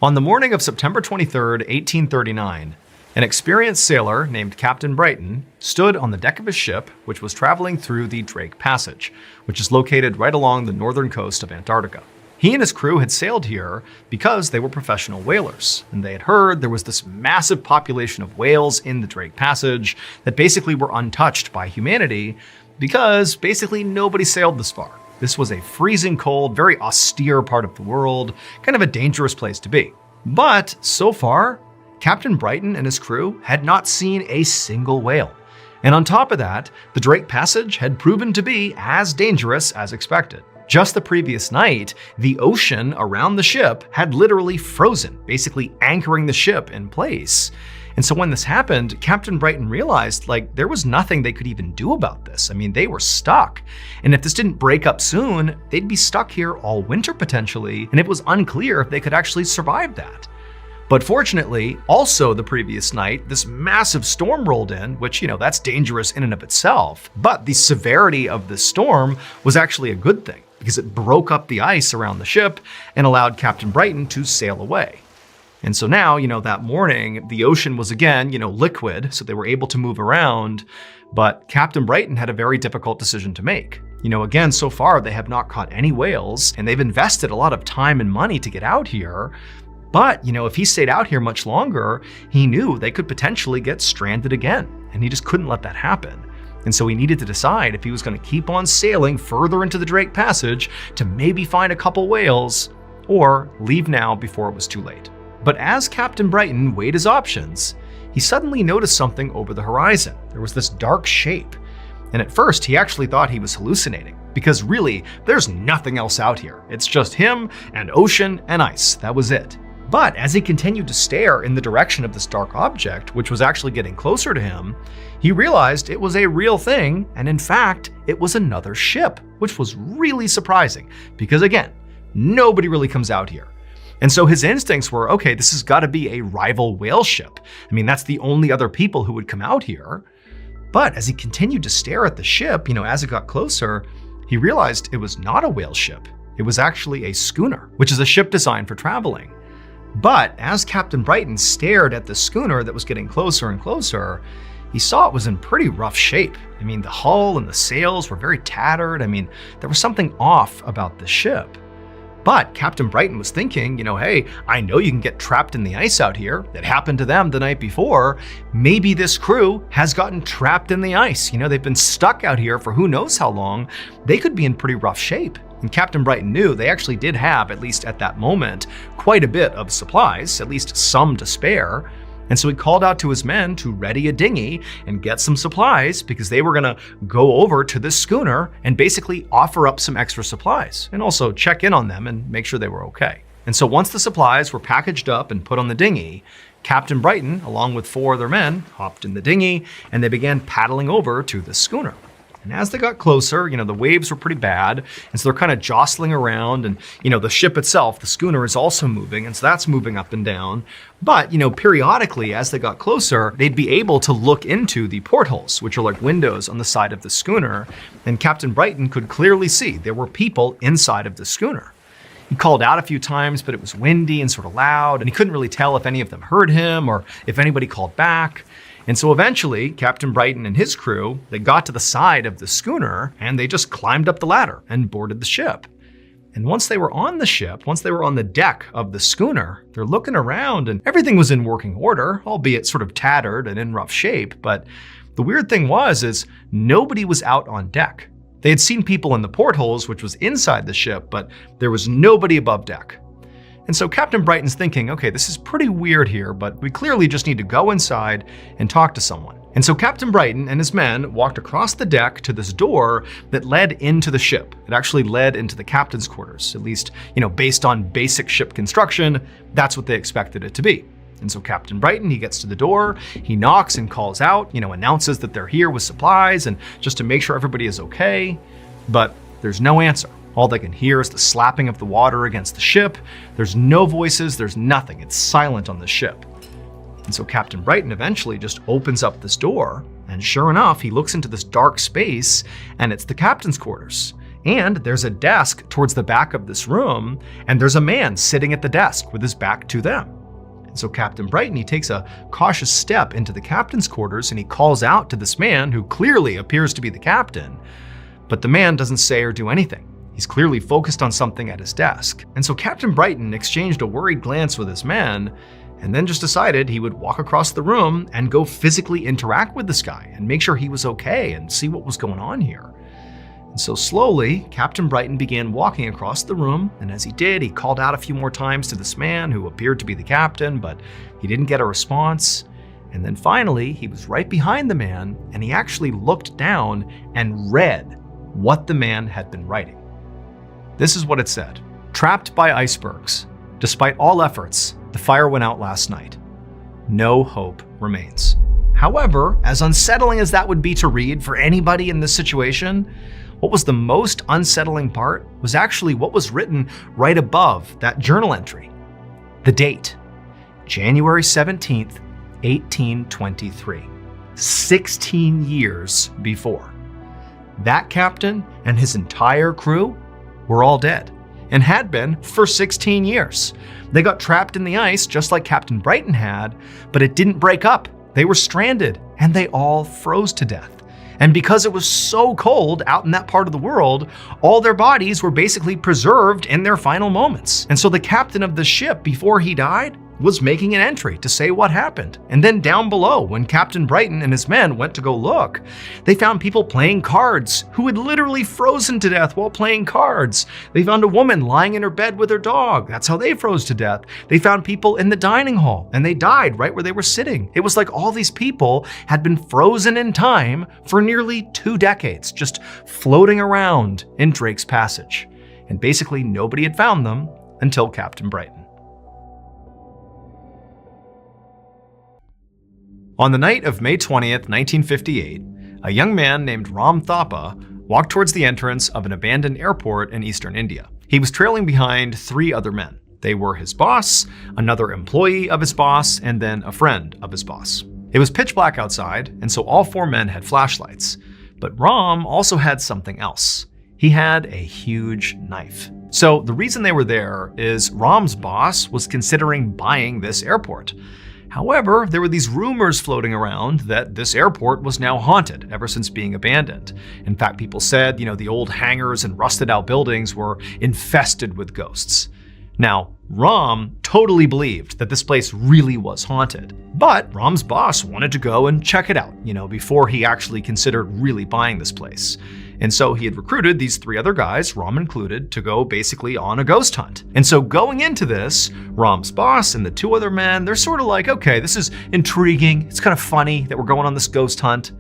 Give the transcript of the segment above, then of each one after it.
On the morning of September 23rd, 1839, an experienced sailor named Captain Brighton stood on the deck of his ship, which was traveling through the Drake Passage, which is located right along the northern coast of Antarctica. He and his crew had sailed here because they were professional whalers, and they had heard there was this massive population of whales in the Drake Passage that basically were untouched by humanity because basically nobody sailed this far. This was a freezing cold, very austere part of the world, kind of a dangerous place to be. But so far, Captain Brighton and his crew had not seen a single whale. And on top of that, the Drake Passage had proven to be as dangerous as expected. Just the previous night, the ocean around the ship had literally frozen, basically anchoring the ship in place. And so when this happened, Captain Brighton realized there was nothing they could even do about this. I mean, they were stuck. And if this didn't break up soon, they'd be stuck here all winter potentially, and it was unclear if they could actually survive that. But fortunately, also the previous night, this massive storm rolled in, which, that's dangerous in and of itself. But the severity of the storm was actually a good thing because it broke up the ice around the ship and allowed Captain Brighton to sail away. And so now, that morning, the ocean was again, liquid, so they were able to move around. But Captain Brighton had a very difficult decision to make. Again, so far they have not caught any whales, and they've invested a lot of time and money to get out here. But, if he stayed out here much longer, he knew they could potentially get stranded again, and he just couldn't let that happen. And so he needed to decide if he was going to keep on sailing further into the Drake Passage to maybe find a couple whales, or leave now before it was too late. But as Captain Brighton weighed his options, he suddenly noticed something over the horizon. There was this dark shape. And at first, he actually thought he was hallucinating, because really, there's nothing else out here. It's just him and ocean and ice. That was it. But as he continued to stare in the direction of this dark object, which was actually getting closer to him, he realized it was a real thing, and in fact, it was another ship, which was really surprising, because again, nobody really comes out here. And so his instincts were, okay, this has got to be a rival whale ship. I mean, that's the only other people who would come out here. But as he continued to stare at the ship, as it got closer, he realized it was not a whale ship. It was actually a schooner, which is a ship designed for traveling. But as Captain Brighton stared at the schooner that was getting closer and closer, he saw it was in pretty rough shape. I mean, the hull and the sails were very tattered. I mean, there was something off about the ship. But Captain Brighton was thinking, hey, I know you can get trapped in the ice out here. It happened to them the night before. Maybe this crew has gotten trapped in the ice. They've been stuck out here for who knows how long. They could be in pretty rough shape. And Captain Brighton knew they actually did have, at least at that moment, quite a bit of supplies, at least some to spare. And so he called out to his men to ready a dinghy and get some supplies because they were going to go over to this schooner and basically offer up some extra supplies and also check in on them and make sure they were okay. And so once the supplies were packaged up and put on the dinghy, Captain Brighton, along with 4 other men, hopped in the dinghy and they began paddling over to the schooner. And as they got closer, the waves were pretty bad. And so they're kind of jostling around and, the ship itself, the schooner is also moving. And so that's moving up and down. But, periodically as they got closer, they'd be able to look into the portholes, which are like windows on the side of the schooner. And Captain Brighton could clearly see there were people inside of the schooner. He called out a few times, but it was windy and sort of loud. And he couldn't really tell if any of them heard him or if anybody called back. And so eventually, Captain Brighton and his crew, they got to the side of the schooner and they just climbed up the ladder and boarded the ship. And once they were on the ship, once they were on the deck of the schooner, they're looking around and everything was in working order, albeit sort of tattered and in rough shape. But the weird thing was nobody was out on deck. They had seen people in the portholes, which was inside the ship, but there was nobody above deck. And so Captain Brighton's thinking, okay, this is pretty weird here, but we clearly just need to go inside and talk to someone. And so Captain Brighton and his men walked across the deck to this door that led into the ship. It actually led into the captain's quarters, at least, based on basic ship construction, that's what they expected it to be. And so Captain Brighton, he gets to the door, he knocks and calls out, announces that they're here with supplies and just to make sure everybody is okay. But there's no answer. All they can hear is the slapping of the water against the ship. There's no voices, there's nothing. It's silent on the ship. And so Captain Brighton eventually just opens up this door, and sure enough, he looks into this dark space, and it's the captain's quarters. And there's a desk towards the back of this room, and there's a man sitting at the desk with his back to them. And so Captain Brighton, he takes a cautious step into the captain's quarters and he calls out to this man who clearly appears to be the captain. But the man doesn't say or do anything. He's clearly focused on something at his desk. And so Captain Brighton exchanged a worried glance with his men and then just decided he would walk across the room and go physically interact with this guy and make sure he was okay and see what was going on here. And so slowly, Captain Brighton began walking across the room, and as he did, he called out a few more times to this man who appeared to be the captain, but he didn't get a response. And then finally, he was right behind the man, and he actually looked down and read what the man had been writing. This is what it said. "Trapped by icebergs. Despite all efforts, the fire went out last night. No hope remains." However, as unsettling as that would be to read for anybody in this situation, what was the most unsettling part was actually what was written right above that journal entry. The date, January 17th, 1823, 16 years before. That captain and his entire crew were all dead and had been for 16 years. They got trapped in the ice just like Captain Brighton had, but it didn't break up. They were stranded and they all froze to death. And because it was so cold out in that part of the world, all their bodies were basically preserved in their final moments. And so the captain of the ship, before he died, was making an entry to say what happened. And then down below, when Captain Brighton and his men went to go look, they found people playing cards who had literally frozen to death while playing cards. They found a woman lying in her bed with her dog. That's how they froze to death. They found people in the dining hall and they died right where they were sitting. It was like all these people had been frozen in time for nearly 2 decades, just floating around in Drake's Passage. And basically nobody had found them until Captain Brighton. On the night of May 20th, 1958, a young man named Ram Thapa walked towards the entrance of an abandoned airport in eastern India. He was trailing behind 3 other men. They were his boss, another employee of his boss, and then a friend of his boss. It was pitch black outside, and so all 4 men had flashlights. But Ram also had something else. He had a huge knife. So the reason they were there is Ram's boss was considering buying this airport. However, there were these rumors floating around that this airport was now haunted ever since being abandoned. In fact, people said, the old hangars and rusted out buildings were infested with ghosts. Now, Ram totally believed that this place really was haunted, but Ram's boss wanted to go and check it out, before he actually considered really buying this place. And so he had recruited these 3 other guys, Ram included, to go basically on a ghost hunt. And so going into this, Ram's boss and the 2 other men, they're sort of like, okay, this is intriguing. It's kind of funny that we're going on this ghost hunt.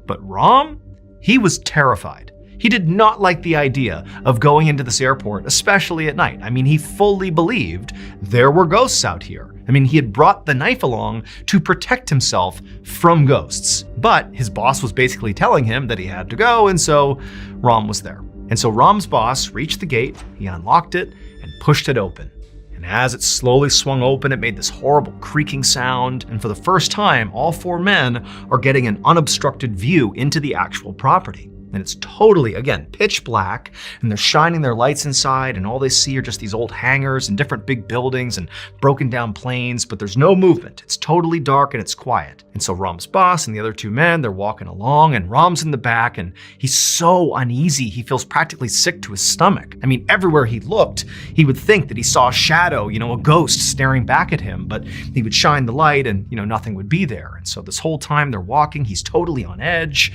But Ram, he was terrified. He did not like the idea of going into this airport, especially at night. He fully believed there were ghosts out here. He had brought the knife along to protect himself from ghosts. But his boss was basically telling him that he had to go, and so Ram was there. And so Ram's boss reached the gate, he unlocked it, and pushed it open. And as it slowly swung open, it made this horrible creaking sound, and for the first time, all 4 men are getting an unobstructed view into the actual property. And it's totally, again, pitch black, and they're shining their lights inside, and all they see are just these old hangars and different big buildings and broken down planes, but there's no movement. It's totally dark and it's quiet. And so Ram's boss and the other 2 men, they're walking along, and Ram's in the back, and he's so uneasy, he feels practically sick to his stomach. Everywhere he looked, he would think that he saw a shadow, a ghost staring back at him, but he would shine the light and, nothing would be there. And so this whole time they're walking, he's totally on edge,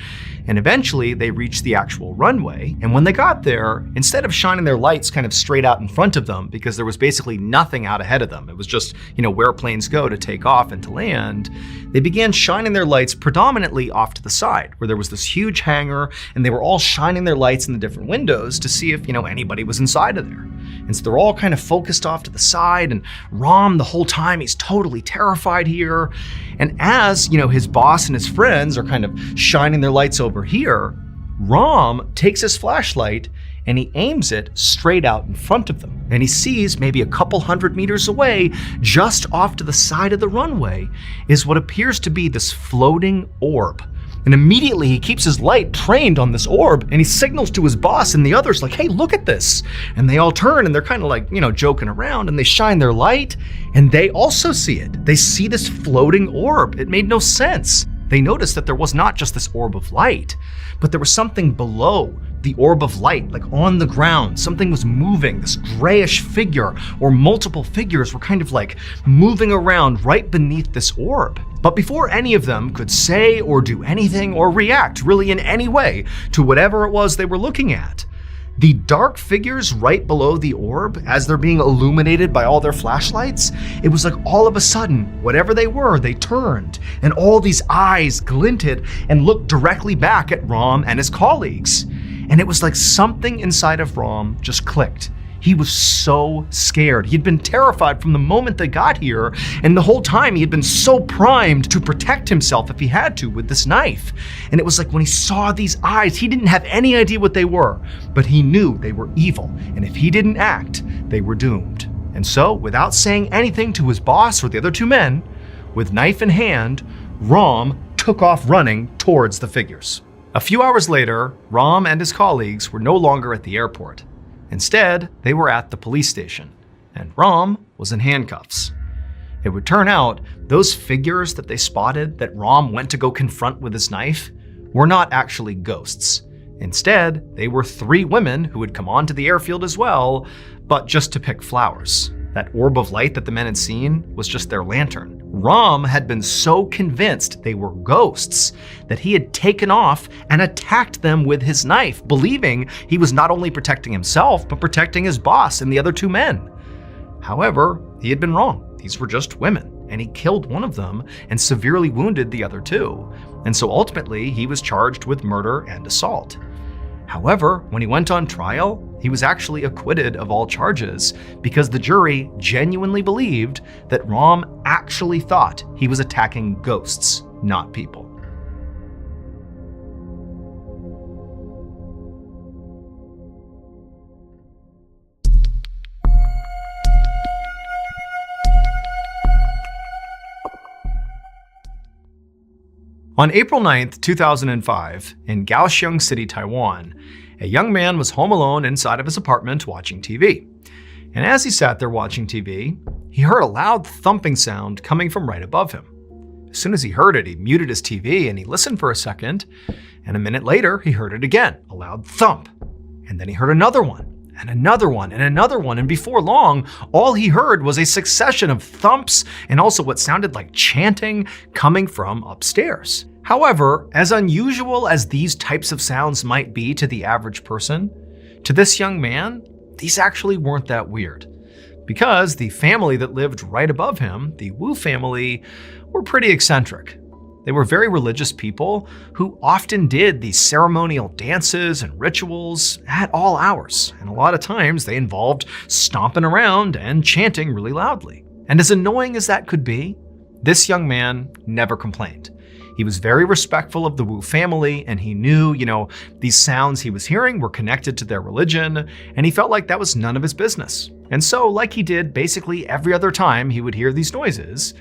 and eventually they reach the actual runway. And when they got there, instead of shining their lights kind of straight out in front of them, because there was basically nothing out ahead of them, it was just, where planes go to take off and to land, they began shining their lights predominantly off to the side, where there was this huge hangar, and they were all shining their lights in the different windows to see if, anybody was inside of there. And so they're all kind of focused off to the side, and Ram, the whole time, he's totally terrified here. And as, his boss and his friends are kind of shining their lights over here, Ram takes his flashlight and he aims it straight out in front of them. And he sees maybe a couple 100 meters away, just off to the side of the runway, is what appears to be this floating orb. And immediately he keeps his light trained on this orb and he signals to his boss and the others like, hey, look at this. And they all turn and they're kind of like, joking around, and they shine their light and they also see it. They see this floating orb. It made no sense. They noticed that there was not just this orb of light, but there was something below the orb of light, like on the ground. Something was moving, this grayish figure, or multiple figures were kind of like moving around right beneath this orb. But before any of them could say or do anything or react really in any way to whatever it was they were looking at, the dark figures right below the orb, as they're being illuminated by all their flashlights, it was like all of a sudden, whatever they were, they turned, and all these eyes glinted and looked directly back at Rom and his colleagues. And it was like something inside of Rom just clicked. He was so scared. He'd been terrified from the moment they got here, and the whole time he had been so primed to protect himself if he had to with this knife. And it was like when he saw these eyes, he didn't have any idea what they were, but he knew they were evil, and if he didn't act, they were doomed. And so, without saying anything to his boss or the other two men, with knife in hand, Rom took off running towards the figures. A few hours later, Rom and his colleagues were no longer at the airport. Instead, they were at the police station, and Rom was in handcuffs. It would turn out those figures that they spotted that Rom went to go confront with his knife were not actually ghosts. Instead, they were 3 women who had come onto the airfield as well, but just to pick flowers. That orb of light that the men had seen was just their lantern. Rom had been so convinced they were ghosts that he had taken off and attacked them with his knife, believing he was not only protecting himself, but protecting his boss and the other 2 men. However, he had been wrong. These were just women, and he killed one of them and severely wounded the other 2. And so ultimately, he was charged with murder and assault. However, when he went on trial, he was actually acquitted of all charges because the jury genuinely believed that Rom actually thought he was attacking ghosts, not people. On April 9th, 2005, in Kaohsiung City, Taiwan, a young man was home alone inside of his apartment watching TV. And as he sat there watching TV, he heard a loud thumping sound coming from right above him. As soon as he heard it, he muted his TV and he listened for a second, and a minute later, he heard it again, a loud thump. And then he heard another one, and another one, and another one, and before long, all he heard was a succession of thumps and also what sounded like chanting coming from upstairs. However, as unusual as these types of sounds might be to the average person, to this young man, these actually weren't that weird. Because the family that lived right above him, the Wu family, were pretty eccentric. They were very religious people who often did these ceremonial dances and rituals at all hours, and a lot of times they involved stomping around and chanting really loudly. And as annoying as that could be, this young man never complained. He was very respectful of the Wu family, and he knew, these sounds he was hearing were connected to their religion, and he felt like that was none of his business. And so, like he did basically every other time he would hear these noises,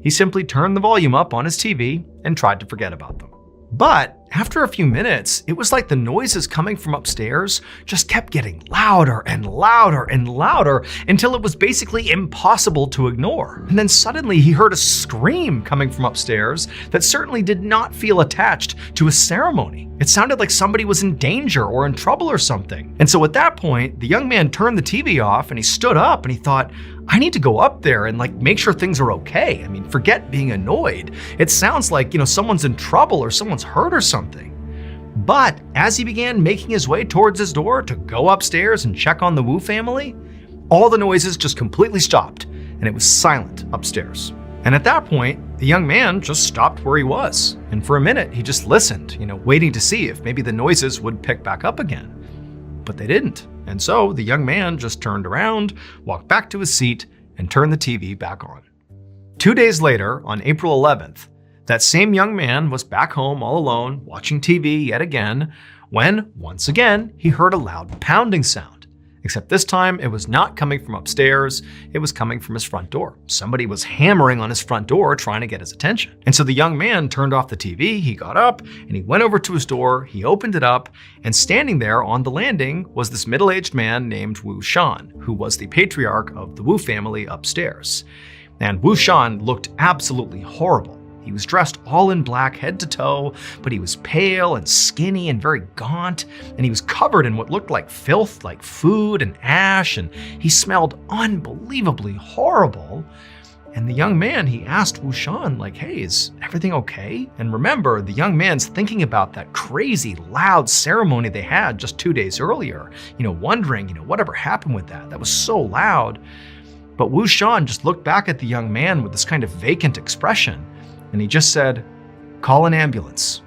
he simply turned the volume up on his TV and tried to forget about them. But after a few minutes, it was like the noises coming from upstairs just kept getting louder and louder and louder until it was basically impossible to ignore. And then suddenly he heard a scream coming from upstairs that certainly did not feel attached to a ceremony. It sounded like somebody was in danger or in trouble or something. And so at that point, the young man turned the TV off and he stood up and he thought, I need to go up there and make sure things are okay. Forget being annoyed. It sounds like, someone's in trouble or someone's hurt or something. But as he began making his way towards his door to go upstairs and check on the Wu family, all the noises just completely stopped and it was silent upstairs. And at that point, the young man just stopped where he was. And for a minute, he just listened, waiting to see if maybe the noises would pick back up again. But they didn't. And so the young man just turned around, walked back to his seat, and turned the TV back on. 2 days later, on April 11th, that same young man was back home all alone, watching TV yet again, when, once again, he heard a loud pounding sound. Except this time, it was not coming from upstairs, it was coming from his front door. Somebody was hammering on his front door trying to get his attention. And so the young man turned off the TV, he got up, and he went over to his door, he opened it up, and standing there on the landing was this middle-aged man named Wu Shan, who was the patriarch of the Wu family upstairs. And Wu Shan looked absolutely horrible. He was dressed all in black head to toe, but he was pale and skinny and very gaunt, and he was covered in what looked like filth, like food and ash, and he smelled unbelievably horrible. And the young man, he asked Wu Shan, like, hey, is everything okay? And remember, the young man's thinking about that crazy, loud ceremony they had just 2 days earlier, wondering, whatever happened with that? That was so loud. But Wu Shan just looked back at the young man with this kind of vacant expression. And he just said, call an ambulance.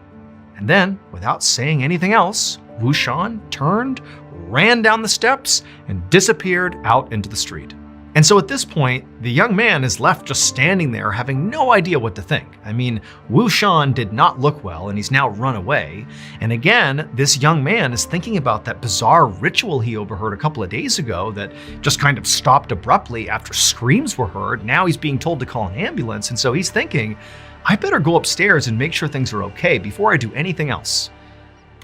And then, without saying anything else, Wu Shan turned, ran down the steps, and disappeared out into the street. And so at this point, the young man is left just standing there having no idea what to think. I mean, Wu Shan did not look well, and he's now run away. And again, this young man is thinking about that bizarre ritual he overheard a couple of days ago that just kind of stopped abruptly after screams were heard. Now he's being told to call an ambulance, and so he's thinking, I better go upstairs and make sure things are okay before I do anything else.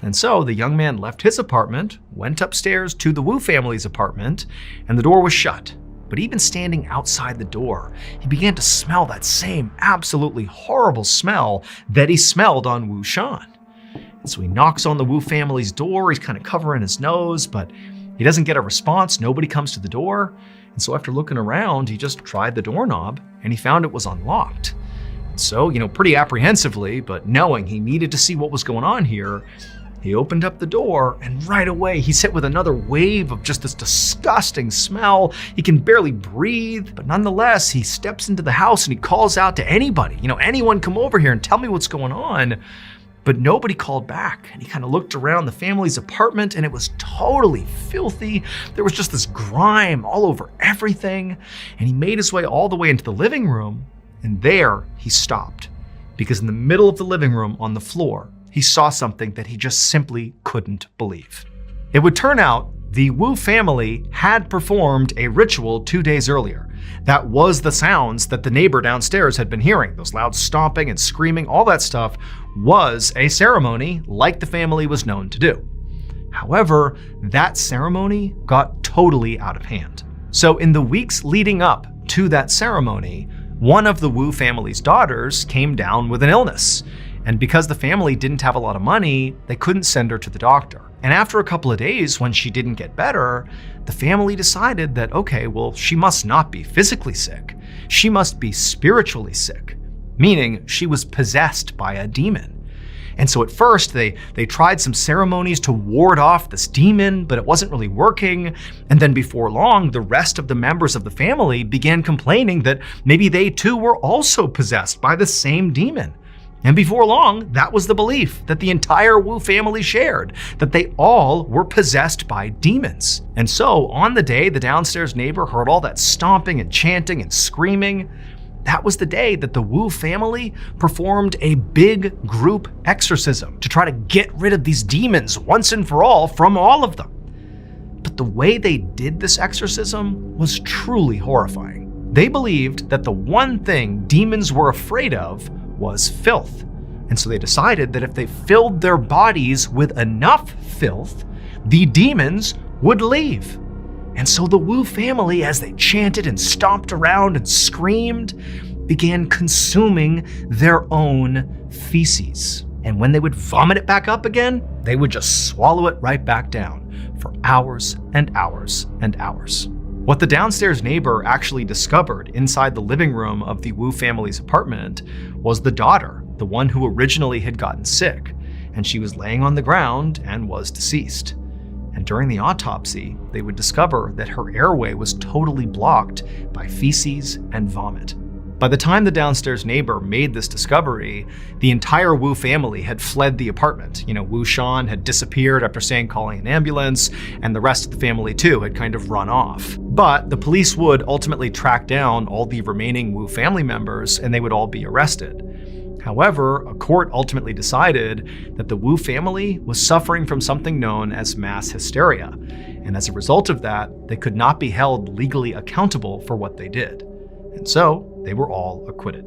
And so the young man left his apartment, went upstairs to the Wu family's apartment, and the door was shut. But even standing outside the door, he began to smell that same absolutely horrible smell that he smelled on Wu Shan. And so he knocks on the Wu family's door, he's kind of covering his nose, but he doesn't get a response, nobody comes to the door. And so after looking around, he just tried the doorknob, and he found it was unlocked. So, pretty apprehensively, but knowing he needed to see what was going on here, he opened up the door, and right away he's hit with another wave of just this disgusting smell. He can barely breathe, but nonetheless, he steps into the house and he calls out to anybody, anyone come over here and tell me what's going on. But nobody called back, and he kind of looked around the family's apartment, and it was totally filthy. There was just this grime all over everything, and he made his way all the way into the living room, and there he stopped, because in the middle of the living room on the floor, he saw something that he just simply couldn't believe. It would turn out the Wu family had performed a ritual 2 days earlier. That was the sounds that the neighbor downstairs had been hearing. Those loud stomping and screaming, all that stuff was a ceremony like the family was known to do. However, that ceremony got totally out of hand. So in the weeks leading up to that ceremony, one of the Wu family's daughters came down with an illness. And because the family didn't have a lot of money, they couldn't send her to the doctor. And after a couple of days, when she didn't get better, the family decided that, okay, well, she must not be physically sick. She must be spiritually sick, meaning she was possessed by a demon. And so at first, they tried some ceremonies to ward off this demon, but it wasn't really working. And then before long, the rest of the members of the family began complaining that maybe they too were also possessed by the same demon. And before long, that was the belief that the entire Wu family shared, that they all were possessed by demons. And so on the day the downstairs neighbor heard all that stomping and chanting and screaming, that was the day that the Wu family performed a big group exorcism to try to get rid of these demons once and for all from all of them. But the way they did this exorcism was truly horrifying. They believed that the one thing demons were afraid of was filth. And so they decided that if they filled their bodies with enough filth, the demons would leave. And so the Wu family, as they chanted and stomped around and screamed, began consuming their own feces. And when they would vomit it back up again, they would just swallow it right back down for hours and hours and hours. What the downstairs neighbor actually discovered inside the living room of the Wu family's apartment was the daughter, the one who originally had gotten sick, and she was laying on the ground and was deceased. And during the autopsy, they would discover that her airway was totally blocked by feces and vomit. By the time the downstairs neighbor made this discovery, the entire Wu family had fled the apartment. Wu Shan had disappeared after saying calling an ambulance, and the rest of the family too had kind of run off. But the police would ultimately track down all the remaining Wu family members, and they would all be arrested. However, a court ultimately decided that the Wu family was suffering from something known as mass hysteria, and as a result of that, they could not be held legally accountable for what they did. And so, they were all acquitted.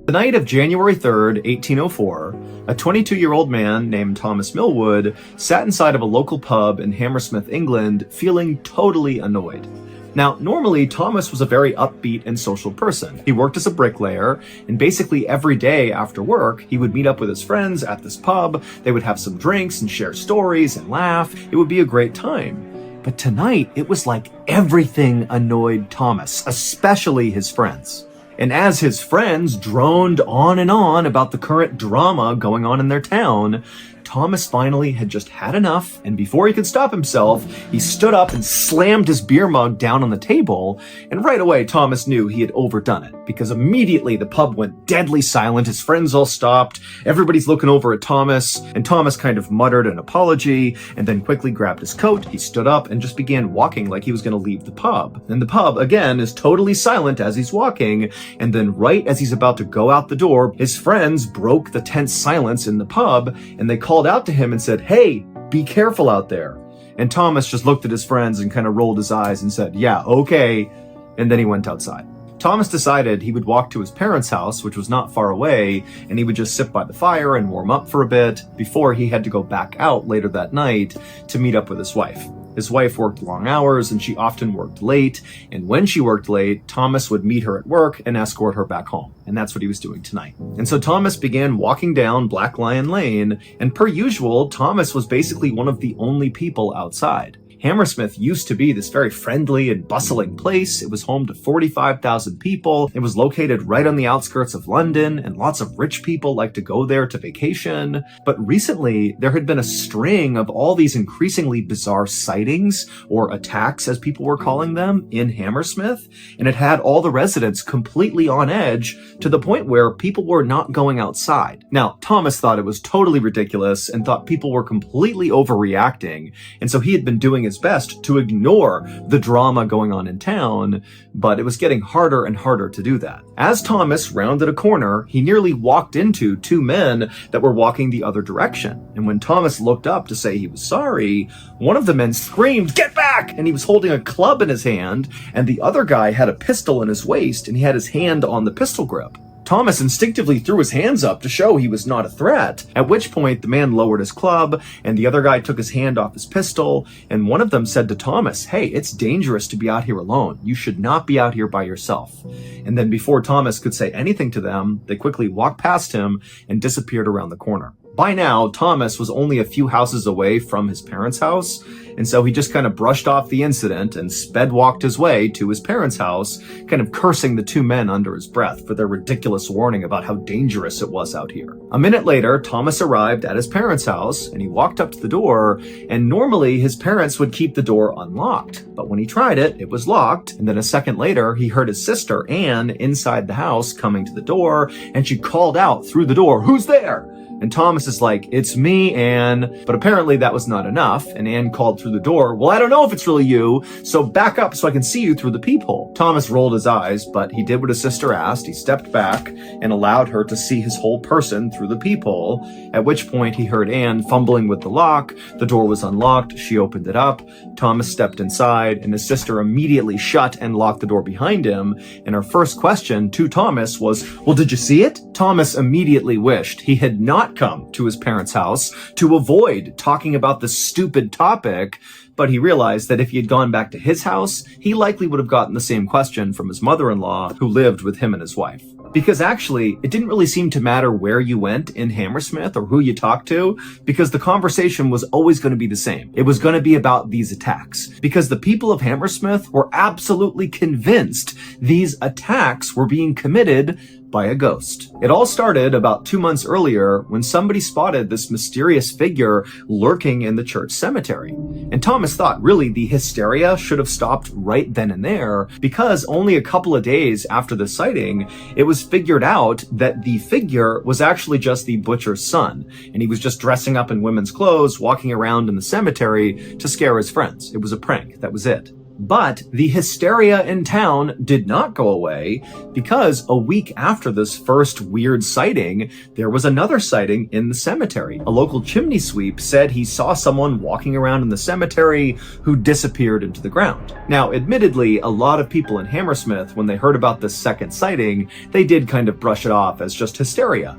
The night of January 3rd, 1804, a 22-year-old man named Thomas Millwood sat inside of a local pub in Hammersmith, England, feeling totally annoyed. Now, normally, Thomas was a very upbeat and social person. He worked as a bricklayer, and basically every day after work, he would meet up with his friends at this pub. They would have some drinks and share stories and laugh. It would be a great time. But tonight, it was like everything annoyed Thomas, especially his friends. And as his friends droned on and on about the current drama going on in their town, Thomas finally had just had enough, and before he could stop himself, he stood up and slammed his beer mug down on the table, and right away Thomas knew he had overdone it, because immediately the pub went deadly silent, his friends all stopped, everybody's looking over at Thomas, and Thomas kind of muttered an apology, and then quickly grabbed his coat, he stood up, and just began walking like he was going to leave the pub. And the pub, again, is totally silent as he's walking, and then right as he's about to go out the door, his friends broke the tense silence in the pub, and they called out to him and said, "Hey, be careful out there." And Thomas just looked at his friends and kind of rolled his eyes and said, "Yeah, okay." And then he went outside. Thomas decided he would walk to his parents' house, which was not far away, and he would just sit by the fire and warm up for a bit before he had to go back out later that night to meet up with his wife. His wife worked long hours and she often worked late, and when she worked late, Thomas would meet her at work and escort her back home. And that's what he was doing tonight. And so Thomas began walking down Black Lion Lane, and per usual, Thomas was basically one of the only people outside. Hammersmith used to be this very friendly and bustling place. It was home to 45,000 people. It was located right on the outskirts of London, and lots of rich people like to go there to vacation. But recently, there had been a string of all these increasingly bizarre sightings, or attacks as people were calling them, in Hammersmith, and it had all the residents completely on edge to the point where people were not going outside. Now, Thomas thought it was totally ridiculous and thought people were completely overreacting, and so he had been doing his best to ignore the drama going on in town, but it was getting harder and harder to do that. As Thomas rounded a corner, he nearly walked into two men that were walking the other direction. And when Thomas looked up to say he was sorry, one of the men screamed, "Get back!" And he was holding a club in his hand, and the other guy had a pistol in his waist, and he had his hand on the pistol grip. Thomas instinctively threw his hands up to show he was not a threat, at which point the man lowered his club, and the other guy took his hand off his pistol, and one of them said to Thomas, "Hey, it's dangerous to be out here alone. You should not be out here by yourself." And then before Thomas could say anything to them, they quickly walked past him and disappeared around the corner. By now, Thomas was only a few houses away from his parents' house, and so he just kind of brushed off the incident and sped walked his way to his parents' house, kind of cursing the two men under his breath for their ridiculous warning about how dangerous it was out here. A minute later, Thomas arrived at his parents' house, and he walked up to the door, and normally his parents would keep the door unlocked, but when he tried it, it was locked, and then a second later, he heard his sister, Anne, inside the house coming to the door, and she called out through the door, "Who's there?" And Thomas is like, "It's me, Anne." But apparently that was not enough, and Anne called through the door, "Well, I don't know if it's really you, so back up so I can see you through the peephole." Thomas rolled his eyes, but he did what his sister asked. He stepped back and allowed her to see his whole person through the peephole, at which point he heard Anne fumbling with the lock. The door was unlocked. She opened it up. Thomas stepped inside, and his sister immediately shut and locked the door behind him. And her first question to Thomas was, "Well, did you see it?" Thomas immediately wished he had not come to his parents' house to avoid talking about this stupid topic, but he realized that if he had gone back to his house, he likely would have gotten the same question from his mother-in-law, who lived with him and his wife. Because actually, it didn't really seem to matter where you went in Hammersmith or who you talked to, because the conversation was always going to be the same. It was going to be about these attacks, because the people of Hammersmith were absolutely convinced these attacks were being committed by a ghost. It all started about 2 months earlier when somebody spotted this mysterious figure lurking in the church cemetery. And Thomas thought really the hysteria should have stopped right then and there, because only a couple of days after the sighting, it was figured out that the figure was actually just the butcher's son, and he was just dressing up in women's clothes, walking around in the cemetery to scare his friends. It was a prank. That was it. But the hysteria in town did not go away, because a week after this first weird sighting, there was another sighting in the cemetery. A local chimney sweep said he saw someone walking around in the cemetery who disappeared into the ground. Now, admittedly, a lot of people in Hammersmith, when they heard about this second sighting, they did kind of brush it off as just hysteria.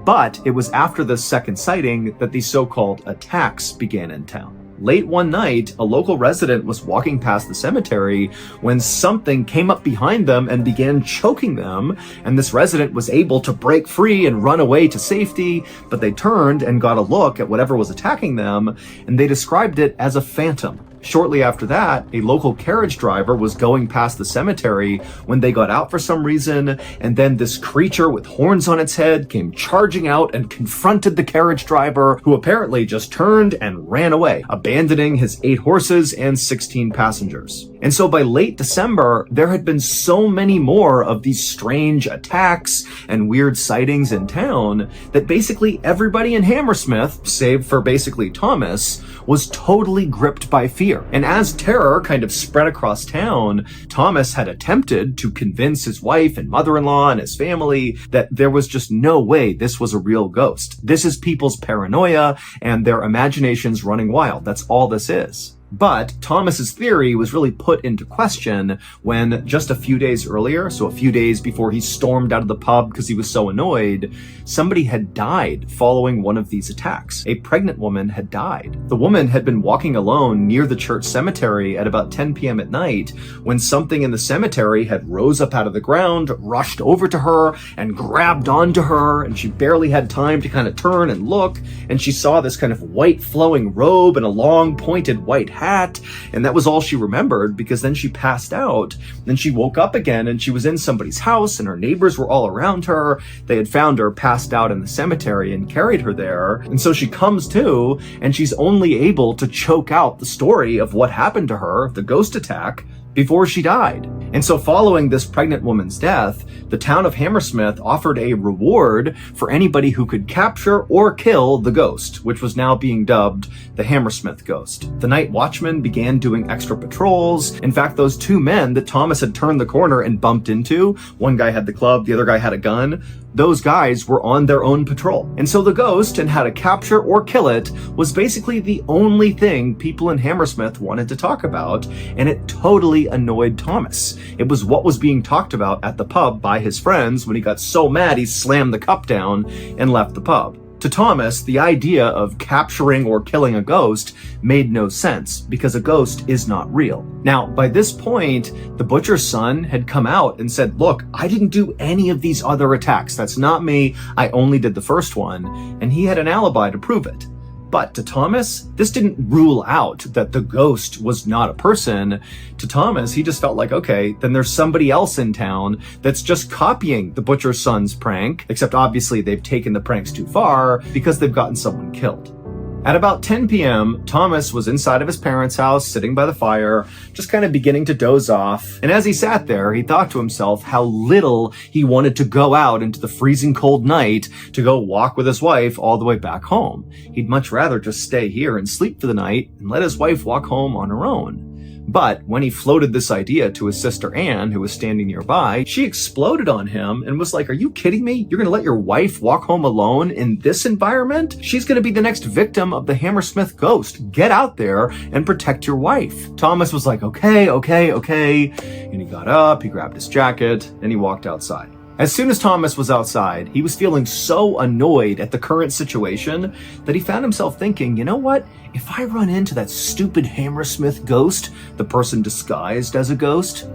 But it was after this second sighting that these so-called attacks began in town. Late one night, a local resident was walking past the cemetery when something came up behind them and began choking them, and this resident was able to break free and run away to safety, but they turned and got a look at whatever was attacking them, and they described it as a phantom. Shortly after that, a local carriage driver was going past the cemetery when they got out for some reason, and then this creature with horns on its head came charging out and confronted the carriage driver, who apparently just turned and ran away, abandoning his 8 horses and 16 passengers. And so by late December, there had been so many more of these strange attacks and weird sightings in town that basically everybody in Hammersmith, save for basically Thomas, was totally gripped by fear. And as terror kind of spread across town, Thomas had attempted to convince his wife and mother-in-law and his family that there was just no way this was a real ghost. This is people's paranoia and their imaginations running wild. That's all this is. But Thomas's theory was really put into question when just a few days earlier, so a few days before he stormed out of the pub because he was so annoyed, somebody had died following one of these attacks. A pregnant woman had died. The woman had been walking alone near the church cemetery at about 10 p.m. at night when something in the cemetery had rose up out of the ground, rushed over to her, and grabbed onto her, and she barely had time to kind of turn and look, and she saw this kind of white flowing robe and a long pointed white hat, and that was all she remembered, because then she passed out. Then she woke up again and she was in somebody's house and her neighbors were all around her. They had found her passed out in the cemetery and carried her there. And so she comes to, and she's only able to choke out the story of what happened to her, the ghost attack, before she died. And so following this pregnant woman's death, the town of Hammersmith offered a reward for anybody who could capture or kill the ghost, which was now being dubbed the Hammersmith ghost. The night watchmen began doing extra patrols. In fact, those 2 men that Thomas had turned the corner and bumped into, one guy had the club, the other guy had a gun, those guys were on their own patrol. And so the ghost and how to capture or kill it was basically the only thing people in Hammersmith wanted to talk about, and it totally annoyed Thomas. It was what was being talked about at the pub by his friends when he got so mad he slammed the cup down and left the pub. To Thomas, the idea of capturing or killing a ghost made no sense, because a ghost is not real. Now, by this point, the butcher's son had come out and said, look, I didn't do any of these other attacks. That's not me. I only did the first one. And he had an alibi to prove it. But to Thomas, this didn't rule out that the ghost was not a person. To Thomas, he just felt like, okay, then there's somebody else in town that's just copying the butcher's son's prank, except obviously they've taken the pranks too far because they've gotten someone killed. At about 10 p.m., Thomas was inside of his parents' house, sitting by the fire, just kind of beginning to doze off. And as he sat there, he thought to himself how little he wanted to go out into the freezing cold night to go walk with his wife all the way back home. He'd much rather just stay here and sleep for the night and let his wife walk home on her own. But when he floated this idea to his sister Anne, who was standing nearby, she exploded on him and was like, are you kidding me? You're going to let your wife walk home alone in this environment? She's going to be the next victim of the Hammersmith ghost. Get out there and protect your wife. Thomas was like, okay. And he got up, he grabbed his jacket, and he walked outside. As soon as Thomas was outside, he was feeling so annoyed at the current situation that he found himself thinking, you know what? If I run into that stupid Hammersmith ghost, the person disguised as a ghost,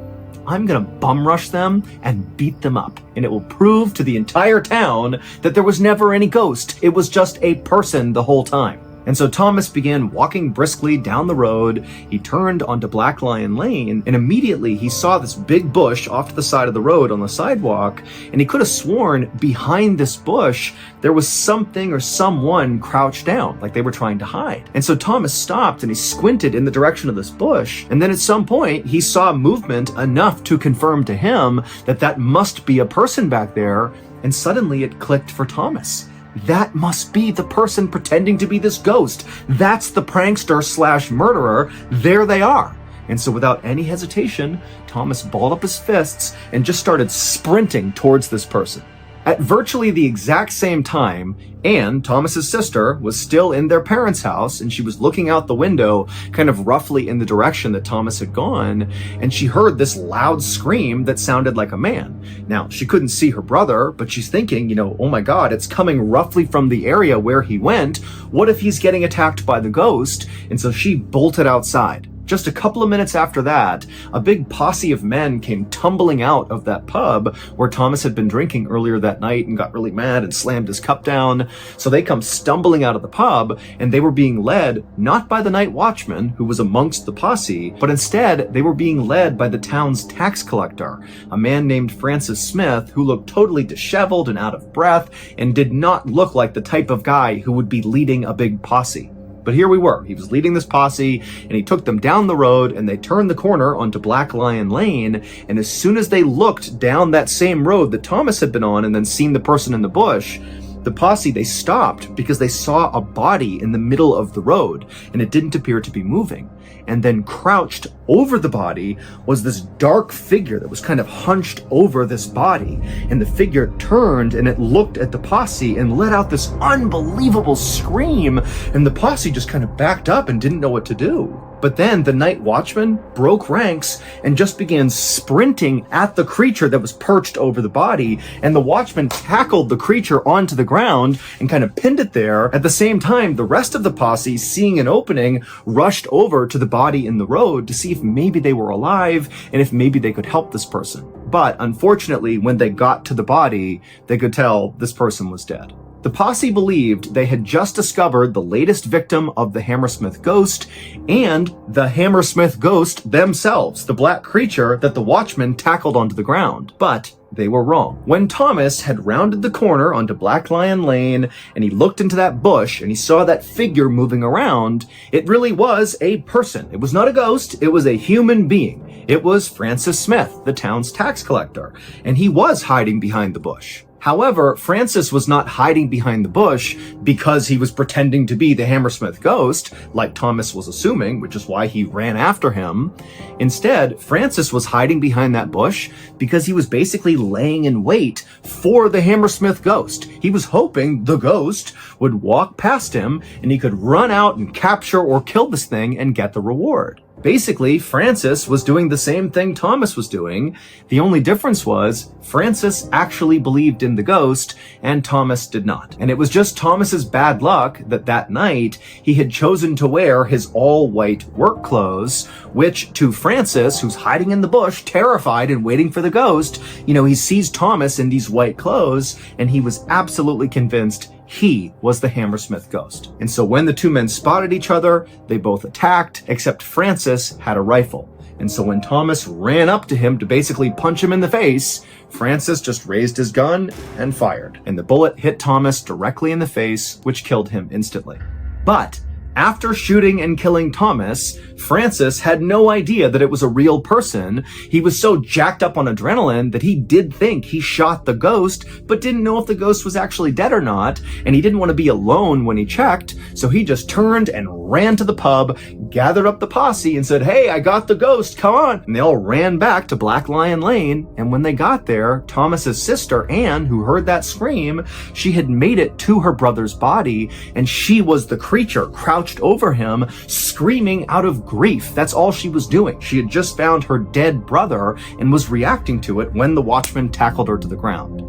I'm gonna bum rush them and beat them up. And it will prove to the entire town that there was never any ghost. It was just a person the whole time. And so Thomas began walking briskly down the road. He turned onto Black Lion Lane, and immediately he saw this big bush off to the side of the road on the sidewalk, and he could have sworn behind this bush there was something or someone crouched down, like they were trying to hide. And so Thomas stopped and he squinted in the direction of this bush, and then at some point he saw movement enough to confirm to him that that must be a person back there, and suddenly it clicked for Thomas. That must be the person pretending to be this ghost. That's the prankster / murderer. There they are. And so without any hesitation, Thomas balled up his fists and just started sprinting towards this person. At virtually the exact same time, Anne, Thomas's sister, was still in their parents' house, and she was looking out the window kind of roughly in the direction that Thomas had gone, and she heard this loud scream that sounded like a man. Now, she couldn't see her brother, but she's thinking, oh my God, it's coming roughly from the area where he went. What if he's getting attacked by the ghost? And so she bolted outside. Just a couple of minutes after that, a big posse of men came tumbling out of that pub where Thomas had been drinking earlier that night and got really mad and slammed his cup down. So they come stumbling out of the pub, and they were being led not by the night watchman who was amongst the posse, but instead they were being led by the town's tax collector, a man named Francis Smith, who looked totally disheveled and out of breath and did not look like the type of guy who would be leading a big posse. But here we were. He was leading this posse, and he took them down the road, and they turned the corner onto Black Lion Lane, and as soon as they looked down that same road that Thomas had been on and then seen the person in the bush, the posse, they stopped because they saw a body in the middle of the road, and it didn't appear to be moving. And then crouched over the body was this dark figure that was kind of hunched over this body. And the figure turned and it looked at the posse and let out this unbelievable scream. And the posse just kind of backed up and didn't know what to do. But then the night watchman broke ranks and just began sprinting at the creature that was perched over the body. And the watchman tackled the creature onto the ground and kind of pinned it there. At the same time, the rest of the posse, seeing an opening, rushed over to the body in the road to see if maybe they were alive and if maybe they could help this person. But unfortunately, when they got to the body, they could tell this person was dead. The posse believed they had just discovered the latest victim of the Hammersmith ghost and the Hammersmith ghost themselves, the black creature that the watchman tackled onto the ground. But they were wrong. When Thomas had rounded the corner onto Black Lion Lane and he looked into that bush and he saw that figure moving around, it really was a person. It was not a ghost, it was a human being. It was Francis Smith, the town's tax collector, and he was hiding behind the bush. However, Francis was not hiding behind the bush because he was pretending to be the Hammersmith ghost, like Thomas was assuming, which is why he ran after him. Instead, Francis was hiding behind that bush because he was basically laying in wait for the Hammersmith ghost. He was hoping the ghost would walk past him and he could run out and capture or kill this thing and get the reward. Basically, Francis was doing the same thing Thomas was doing. The only difference was Francis actually believed in the ghost and Thomas did not. And it was just Thomas's bad luck that that night he had chosen to wear his all-white work clothes, which to Francis, who's hiding in the bush, terrified and waiting for the ghost, he sees Thomas in these white clothes and he was absolutely convinced he was the Hammersmith ghost. And so when the two men spotted each other, they both attacked, except Francis had a rifle. And so when Thomas ran up to him to basically punch him in the face, Francis just raised his gun and fired. And the bullet hit Thomas directly in the face, which killed him instantly. But after shooting and killing Thomas, Francis had no idea that it was a real person. He was so jacked up on adrenaline that he did think he shot the ghost, but didn't know if the ghost was actually dead or not, and he didn't want to be alone when he checked, so he just turned and ran to the pub, gathered up the posse, and said, "Hey, I got the ghost, come on!" And they all ran back to Black Lion Lane, and when they got there, Thomas's sister, Anne, who heard that scream, she had made it to her brother's body, and she was the creature crouched over him, screaming out of grief. That's all she was doing. She had just found her dead brother and was reacting to it when the watchman tackled her to the ground.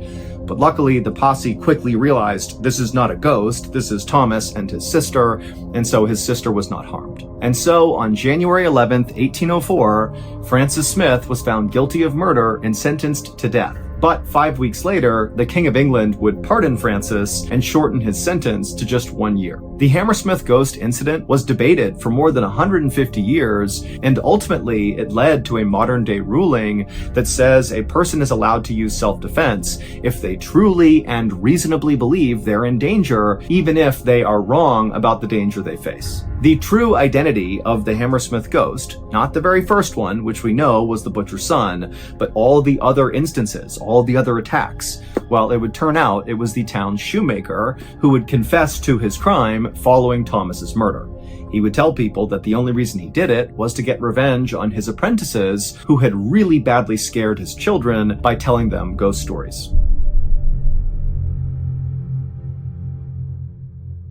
But luckily, the posse quickly realized this is not a ghost, this is Thomas and his sister, and so his sister was not harmed. And so, on January 11th, 1804, Francis Smith was found guilty of murder and sentenced to death. But 5 weeks later, the King of England would pardon Francis and shorten his sentence to just 1 year. The Hammersmith ghost incident was debated for more than 150 years, and ultimately it led to a modern-day ruling that says a person is allowed to use self-defense if they truly and reasonably believe they're in danger, even if they are wrong about the danger they face. The true identity of the Hammersmith ghost, not the very first one, which we know was the butcher's son, but all the other instances, all the other attacks, well, it would turn out it was the town's shoemaker who would confess to his crime following Thomas's murder. He would tell people that the only reason he did it was to get revenge on his apprentices who had really badly scared his children by telling them ghost stories.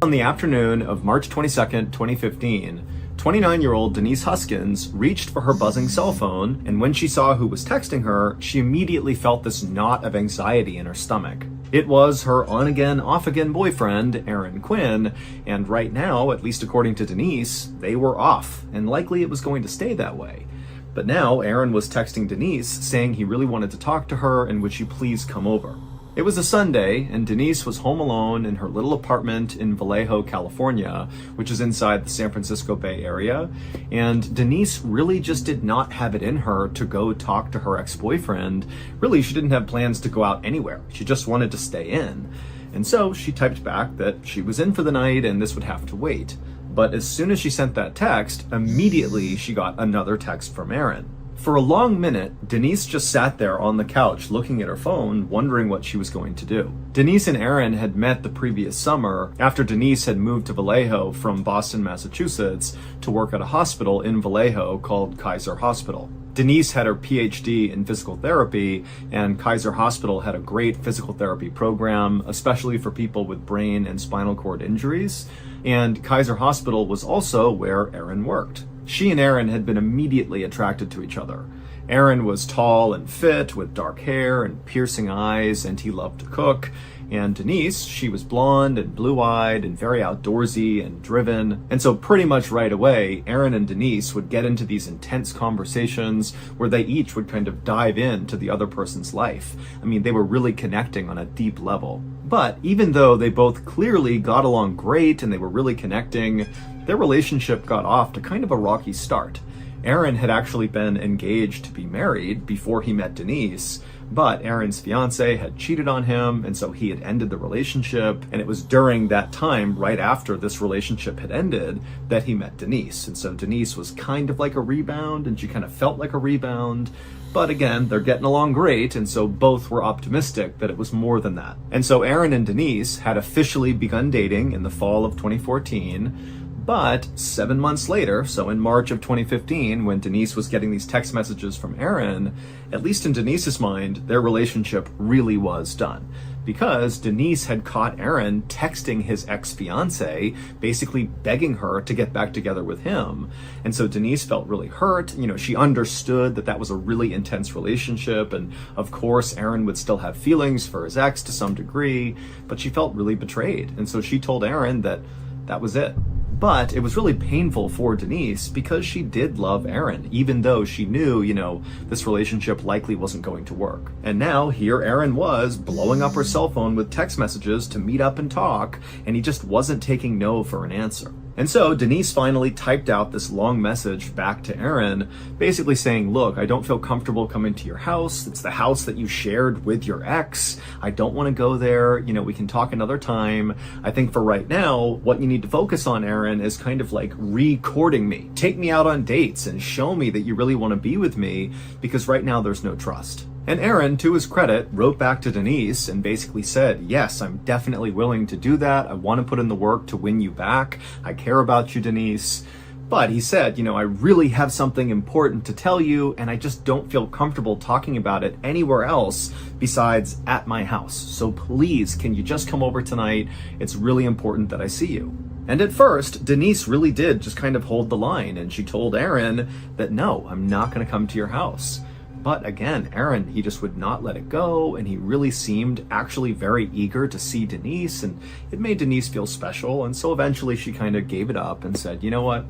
On the afternoon of March 22nd, 2015, 29-year-old Denise Huskins reached for her buzzing cell phone, and when she saw who was texting her, she immediately felt this knot of anxiety in her stomach. It was her on-again, off-again boyfriend, Aaron Quinn, and right now, at least according to Denise, they were off, and likely it was going to stay that way. But now, Aaron was texting Denise, saying he really wanted to talk to her and would she please come over. It was a Sunday, and Denise was home alone in her little apartment in Vallejo, California, which is inside the San Francisco Bay Area, and Denise really just did not have it in her to go talk to her ex-boyfriend. Really, she didn't have plans to go out anywhere. She just wanted to stay in. And so she typed back that she was in for the night and this would have to wait. But as soon as she sent that text, immediately she got another text from Aaron. For a long minute, Denise just sat there on the couch looking at her phone, wondering what she was going to do. Denise and Aaron had met the previous summer after Denise had moved to Vallejo from Boston, Massachusetts to work at a hospital in Vallejo called Kaiser Hospital. Denise had her PhD in physical therapy, and Kaiser Hospital had a great physical therapy program, especially for people with brain and spinal cord injuries. And Kaiser Hospital was also where Aaron worked. She and Aaron had been immediately attracted to each other. Aaron was tall and fit with dark hair and piercing eyes, and he loved to cook. And Denise, she was blonde and blue-eyed and very outdoorsy and driven. And so pretty much right away, Aaron and Denise would get into these intense conversations where they each would kind of dive into the other person's life. I mean, they were really connecting on a deep level. But even though they both clearly got along great and they were really connecting, their relationship got off to kind of a rocky start. Aaron had actually been engaged to be married before he met Denise, but Aaron's fiance had cheated on him, and so he had ended the relationship, and it was during that time, right after this relationship had ended, that he met Denise. And so Denise was kind of like a rebound, and she kind of felt like a rebound. But again, they're getting along great, and so both were optimistic that it was more than that. And so Aaron and Denise had officially begun dating in the fall of 2014, but 7 months later, so in March of 2015, when Denise was getting these text messages from Aaron, at least in Denise's mind, their relationship really was done. Because Denise had caught Aaron texting his ex-fiance, basically begging her to get back together with him. And so Denise felt really hurt. You know, she understood that that was a really intense relationship. And of course, Aaron would still have feelings for his ex to some degree, but she felt really betrayed. And so she told Aaron that that was it. But it was really painful for Denise because she did love Aaron, even though she knew, this relationship likely wasn't going to work. And now here Aaron was blowing up her cell phone with text messages to meet up and talk, and he just wasn't taking no for an answer. And so Denise finally typed out this long message back to Aaron, basically saying, look, I don't feel comfortable coming to your house. It's the house that you shared with your ex. I don't want to go there. We can talk another time. I think for right now, what you need to focus on, Aaron, is kind of like recording me. Take me out on dates and show me that you really want to be with me, because right now there's no trust. And Aaron, to his credit, wrote back to Denise and basically said, yes, I'm definitely willing to do that. I want to put in the work to win you back. I care about you, Denise. But he said, I really have something important to tell you, and I just don't feel comfortable talking about it anywhere else besides at my house. So please, can you just come over tonight? It's really important that I see you. And at first, Denise really did just kind of hold the line, and she told Aaron that, no, I'm not going to come to your house. But again, Aaron, he just would not let it go, and he really seemed actually very eager to see Denise, and it made Denise feel special, and so eventually she kind of gave it up and said, you know what?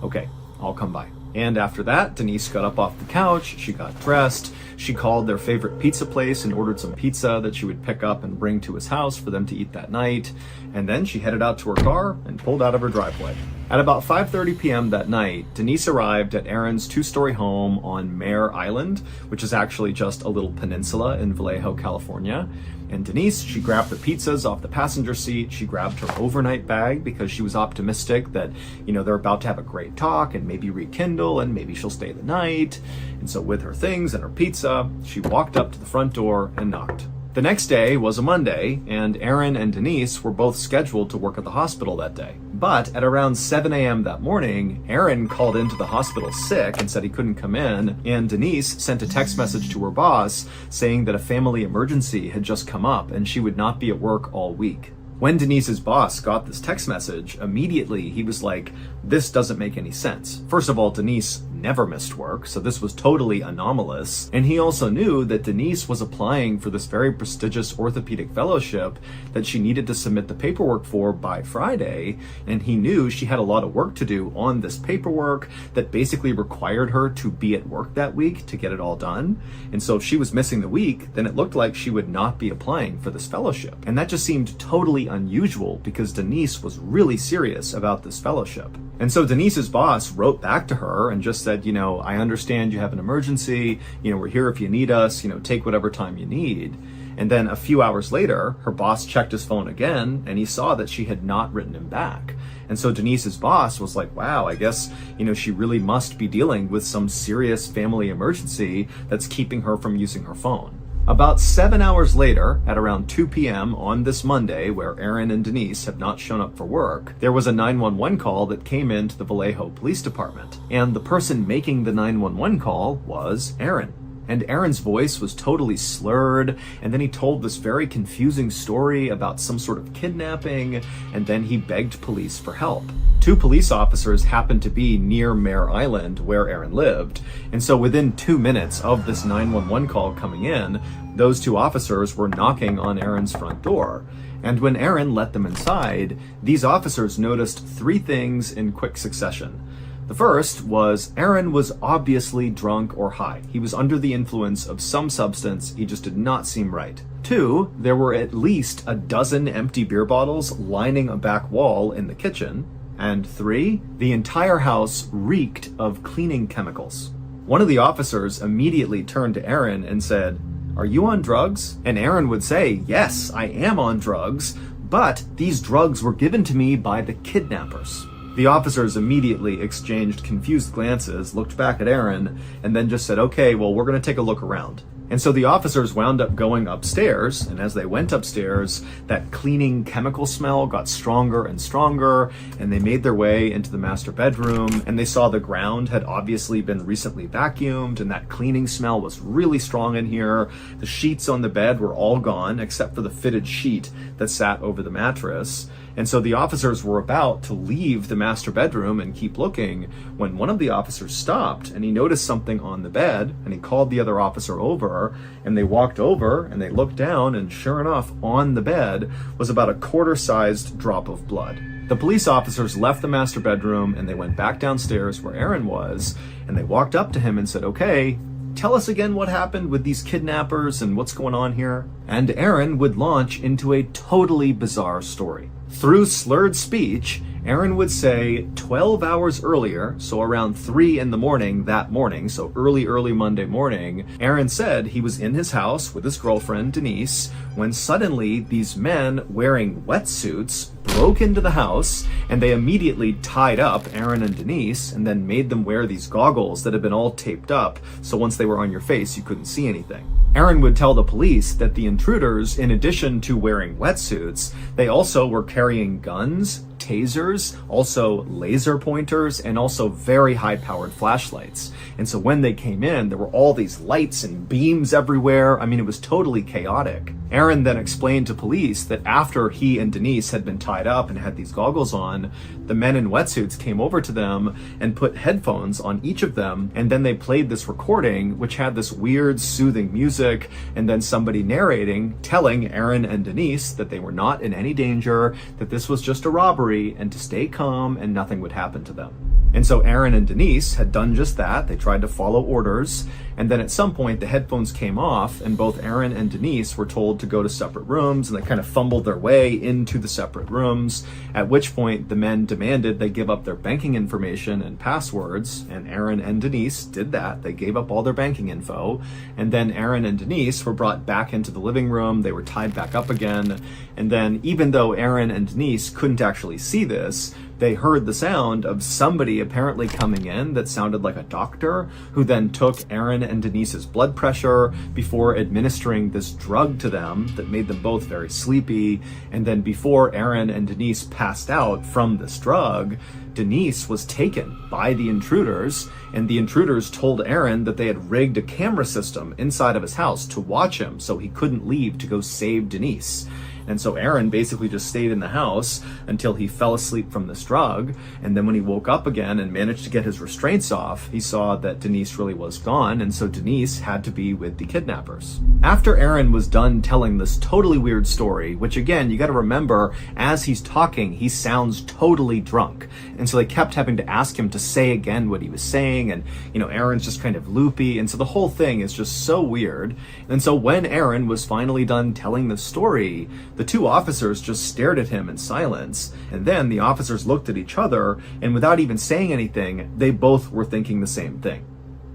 Okay, I'll come by. And after that, Denise got up off the couch, she got dressed, she called their favorite pizza place and ordered some pizza that she would pick up and bring to his house for them to eat that night, and then she headed out to her car and pulled out of her driveway. At about 5:30 p.m. that night, Denise arrived at Aaron's two-story home on Mare Island, which is actually just a little peninsula in Vallejo, California. And Denise, she grabbed the pizzas off the passenger seat. She grabbed her overnight bag because she was optimistic that, they're about to have a great talk and maybe rekindle and maybe she'll stay the night. And so with her things and her pizza, she walked up to the front door and knocked. The next day was a Monday, and Aaron and Denise were both scheduled to work at the hospital that day. But at around 7 a.m. that morning, Aaron called into the hospital sick and said he couldn't come in, and Denise sent a text message to her boss saying that a family emergency had just come up and she would not be at work all week. When Denise's boss got this text message, immediately he was like, this doesn't make any sense. First of all, Denise never missed work, so this was totally anomalous. And he also knew that Denise was applying for this very prestigious orthopedic fellowship that she needed to submit the paperwork for by Friday. And he knew she had a lot of work to do on this paperwork that basically required her to be at work that week to get it all done. And so if she was missing the week, then it looked like she would not be applying for this fellowship. And that just seemed totally unusual because Denise was really serious about this fellowship. And so Denise's boss wrote back to her and just said, I understand you have an emergency, we're here if you need us, take whatever time you need. And then a few hours later, her boss checked his phone again and he saw that she had not written him back. And so Denise's boss was like, wow, I guess, she really must be dealing with some serious family emergency that's keeping her from using her phone. About 7 hours later, at around 2 p.m. on this Monday, where Aaron and Denise have not shown up for work, there was a 911 call that came into the Vallejo Police Department. And the person making the 911 call was Aaron. And Aaron's voice was totally slurred, and then he told this very confusing story about some sort of kidnapping, and then he begged police for help. 2 police officers happened to be near Mare Island, where Aaron lived, and so within 2 minutes of this 911 call coming in, those 2 officers were knocking on Aaron's front door. And when Aaron let them inside, these officers noticed 3 things in quick succession. The first was Aaron was obviously drunk or high. He was under the influence of some substance. He just did not seem right. 2, there were at least a dozen empty beer bottles lining a back wall in the kitchen. And 3, the entire house reeked of cleaning chemicals. One of the officers immediately turned to Aaron and said, "Are you on drugs?" And Aaron would say, "Yes, I am on drugs, but these drugs were given to me by the kidnappers." The officers immediately exchanged confused glances, looked back at Aaron, and then just said, "Okay, well, we're going to take a look around." And so the officers wound up going upstairs, and as they went upstairs, that cleaning chemical smell got stronger and stronger, and they made their way into the master bedroom, and they saw the ground had obviously been recently vacuumed, and that cleaning smell was really strong in here. The sheets on the bed were all gone, except for the fitted sheet that sat over the mattress. And so the officers were about to leave the master bedroom and keep looking when one of the officers stopped and he noticed something on the bed, and he called the other officer over, and they walked over and they looked down, and sure enough, on the bed was about a quarter-sized drop of blood. The police officers left the master bedroom and they went back downstairs where Aaron was, and they walked up to him and said, "Okay, tell us again what happened with these kidnappers and what's going on here." And Aaron would launch into a totally bizarre story. Through slurred speech, Aaron would say 12 hours earlier, so around 3 in the morning that morning, so early Monday morning, Aaron said he was in his house with his girlfriend, Denise, when suddenly these men wearing wetsuits broke into the house, and they immediately tied up Aaron and Denise and then made them wear these goggles that had been all taped up, so once they were on your face, you couldn't see anything. Aaron would tell the police that the intruders, in addition to wearing wetsuits, they also were carrying guns, tasers, also laser pointers, and also very high-powered flashlights. And so when they came in, there were all these lights and beams everywhere. I mean, it was totally chaotic. Aaron then explained to police that after he and Denise had been tied up and had these goggles on, the men in wetsuits came over to them and put headphones on each of them, and then they played this recording, which had this weird, soothing music, and then somebody narrating, telling Aaron and Denise that they were not in any danger, that this was just a robbery, and to stay calm and nothing would happen to them. And so Aaron and Denise had done just that. They tried to follow orders. And then at some point, the headphones came off, and both Aaron and Denise were told to go to separate rooms, and they kind of fumbled their way into the separate rooms, at which point the men demanded they give up their banking information and passwords, and Aaron and Denise did that. They gave up all their banking info, and then Aaron and Denise were brought back into the living room. They were tied back up again, and then even though Aaron and Denise couldn't actually see this, they heard the sound of somebody apparently coming in that sounded like a doctor, who then took Aaron and Denise's blood pressure before administering this drug to them that made them both very sleepy. And then before Aaron and Denise passed out from this drug, Denise was taken by the intruders, and the intruders told Aaron that they had rigged a camera system inside of his house to watch him so he couldn't leave to go save Denise. And so Aaron basically just stayed in the house until he fell asleep from this drug. And then when he woke up again and managed to get his restraints off, he saw that Denise really was gone. And so Denise had to be with the kidnappers. After Aaron was done telling this totally weird story, which again, you got to remember, as he's talking, he sounds totally drunk. And so they kept having to ask him to say again what he was saying. And, Aaron's just kind of loopy. And so the whole thing is just so weird. And so when Aaron was finally done telling the story, the two officers just stared at him in silence, and then the officers looked at each other, and without even saying anything, they both were thinking the same thing.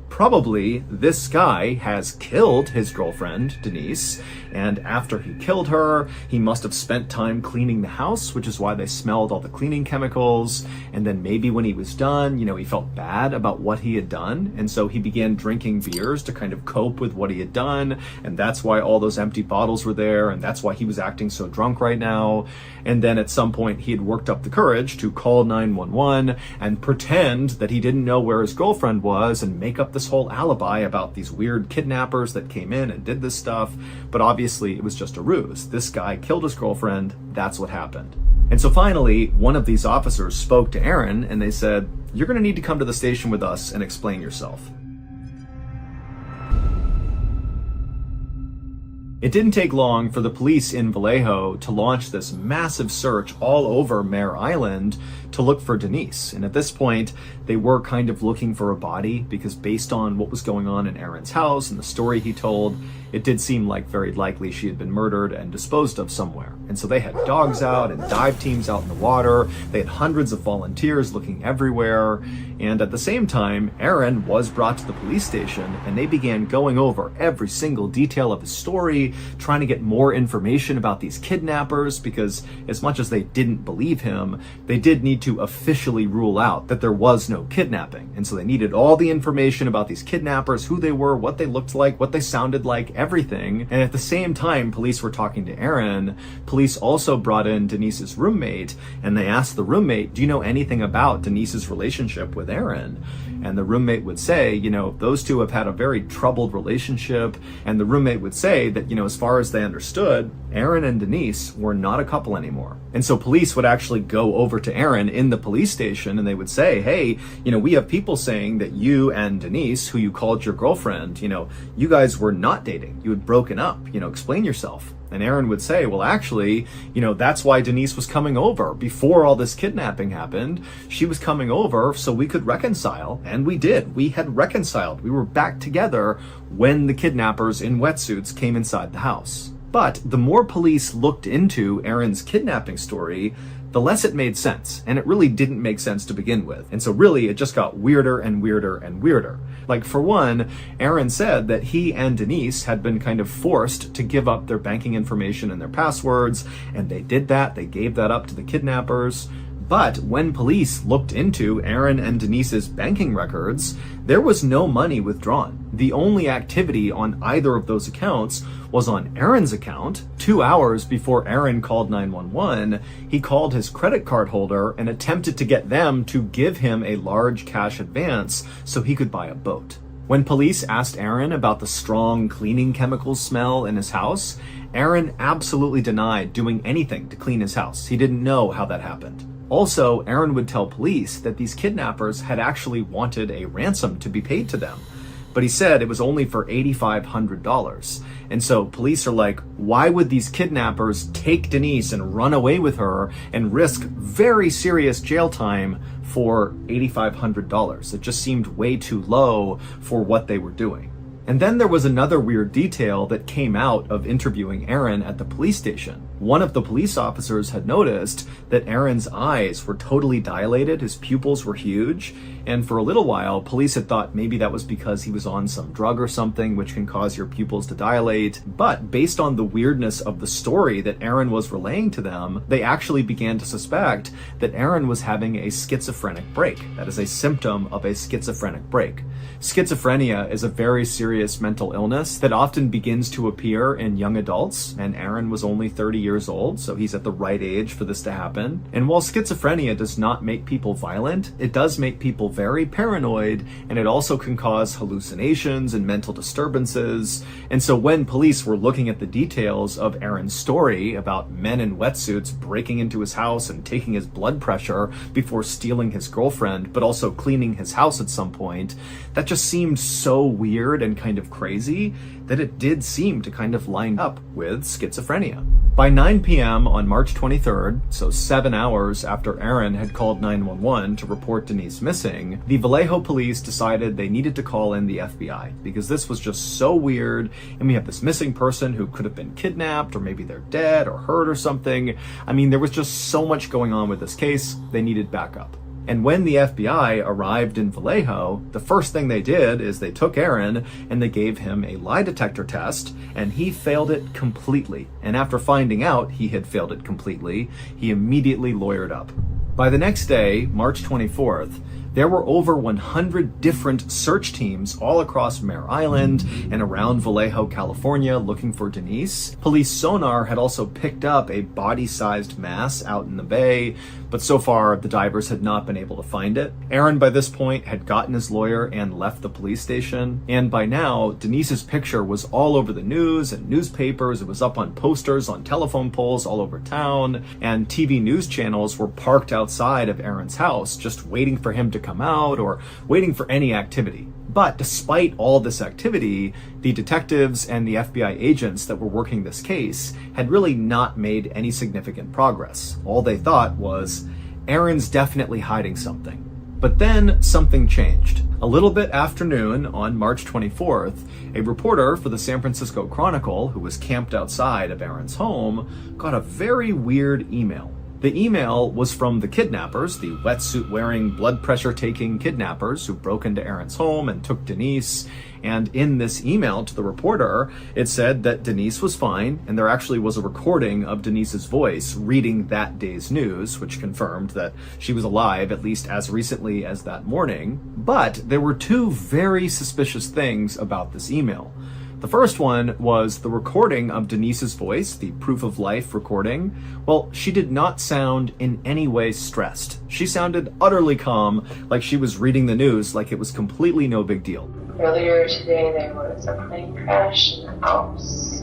Probably this guy has killed his girlfriend, Denise, and after he killed her, he must have spent time cleaning the house, which is why they smelled all the cleaning chemicals, and then maybe when he was done, he felt bad about what he had done, and so he began drinking beers to kind of cope with what he had done, and that's why all those empty bottles were there, and that's why he was acting so drunk right now. And then at some point, he had worked up the courage to call 911 and pretend that he didn't know where his girlfriend was and make up this whole alibi about these weird kidnappers that came in and did this stuff. But obviously it was just a ruse. This guy killed his girlfriend. That's what happened. And so finally, one of these officers spoke to Aaron and they said, "You're going to need to come to the station with us and explain yourself." It didn't take long for the police in Vallejo to launch this massive search all over Mare Island to look for Denise. And at this point, they were kind of looking for a body because based on what was going on in Aaron's house and the story he told, it did seem like very likely she had been murdered and disposed of somewhere. And so they had dogs out and dive teams out in the water. They had hundreds of volunteers looking everywhere. And at the same time, Aaron was brought to the police station and they began going over every single detail of his story, trying to get more information about these kidnappers, because as much as they didn't believe him, they did need to officially rule out that there was no kidnapping. And so they needed all the information about these kidnappers, who they were, what they looked like, what they sounded like, everything. And at the same time police were talking to Aaron, police also brought in Denise's roommate, and they asked the roommate, "Do you know anything about Denise's relationship with Aaron?" And the roommate would say, those two have had a very troubled relationship. And the roommate would say that, as far as they understood, Aaron and Denise were not a couple anymore. And so police would actually go over to Aaron in the police station and they would say, "Hey, we have people saying that you and Denise, who you called your girlfriend, you guys were not dating. You had broken up. Explain yourself." And Aaron would say, "Well, actually, that's why Denise was coming over. Before all this kidnapping happened, she was coming over so we could reconcile." And we did. We had reconciled. We were back together when the kidnappers in wetsuits came inside the house. But the more police looked into Aaron's kidnapping story, the less it made sense. And it really didn't make sense to begin with. And so really, it just got weirder and weirder and weirder. Like, for one, Aaron said that he and Denise had been kind of forced to give up their banking information and their passwords, and they did that. They gave that up to the kidnappers. But when police looked into Aaron and Denise's banking records, there was no money withdrawn. The only activity on either of those accounts was on Aaron's account. 2 hours before Aaron called 911, he called his credit card holder and attempted to get them to give him a large cash advance so he could buy a boat. When police asked Aaron about the strong cleaning chemicals smell in his house, Aaron absolutely denied doing anything to clean his house. He didn't know how that happened. Also, Aaron would tell police that these kidnappers had actually wanted a ransom to be paid to them. but he said it was only for $8,500. And so police are like, why would these kidnappers take Denise and run away with her and risk very serious jail time for $8,500? It just seemed way too low for what they were doing. And then there was another weird detail that came out of interviewing Aaron at the police station. One of the police officers had noticed that Aaron's eyes were totally dilated, his pupils were huge, and for a little while, police had thought maybe that was because he was on some drug or something which can cause your pupils to dilate. But based on the weirdness of the story that Aaron was relaying to them, they actually began to suspect that Aaron was having a schizophrenic break. That is a symptom of a schizophrenic break. Schizophrenia is a very serious mental illness that often begins to appear in young adults, and Aaron was only 30 years old, so he's at the right age for this to happen. And while schizophrenia does not make people violent, it does make people very paranoid, and it also can cause hallucinations and mental disturbances. And so when police were looking at the details of Aaron's story about men in wetsuits breaking into his house and taking his blood pressure before stealing his girlfriend, but also cleaning his house at some point, that just seemed so weird and kind of crazy that it did seem to kind of line up with schizophrenia. By 9 p.m. on March 23rd, so 7 hours after Aaron had called 911 to report Denise missing, the Vallejo police decided they needed to call in the FBI because this was just so weird, and we have this missing person who could have been kidnapped, or maybe they're dead or hurt or something. I mean, there was just so much going on with this case, they needed backup. And when the FBI arrived in Vallejo, the first thing they did is they took Aaron and they gave him a lie detector test, and he failed it completely. And after finding out he had failed it completely, he immediately lawyered up. By the next day, March 24th, there were over 100 different search teams all across Mare Island and around Vallejo, California, looking for Denise. Police sonar had also picked up a body-sized mass out in the bay, but so far the divers had not been able to find it. Aaron, by this point, had gotten his lawyer and left the police station, and by now, Denise's picture was all over the news and newspapers. It was up on posters, on telephone poles all over town, and TV news channels were parked outside of Aaron's house, just waiting for him to come out or waiting for any activity. But despite all this activity, the detectives and the FBI agents that were working this case had really not made any significant progress. All they thought was, Aaron's definitely hiding something. But then something changed. A little bit after noon on March 24th, a reporter for the San Francisco Chronicle, who was camped outside of Aaron's home, got a very weird email. The email was from the kidnappers, the wetsuit-wearing, blood pressure-taking kidnappers who broke into Aaron's home and took Denise. And in this email to the reporter, it said that Denise was fine, and there actually was a recording of Denise's voice reading that day's news, which confirmed that she was alive at least as recently as that morning. But there were two very suspicious things about this email. The first one was the recording of Denise's voice, the proof of life recording. Well, she did not sound in any way stressed. She sounded utterly calm, like she was reading the news, like it was completely no big deal. Earlier today, there was a plane crash in the Alps.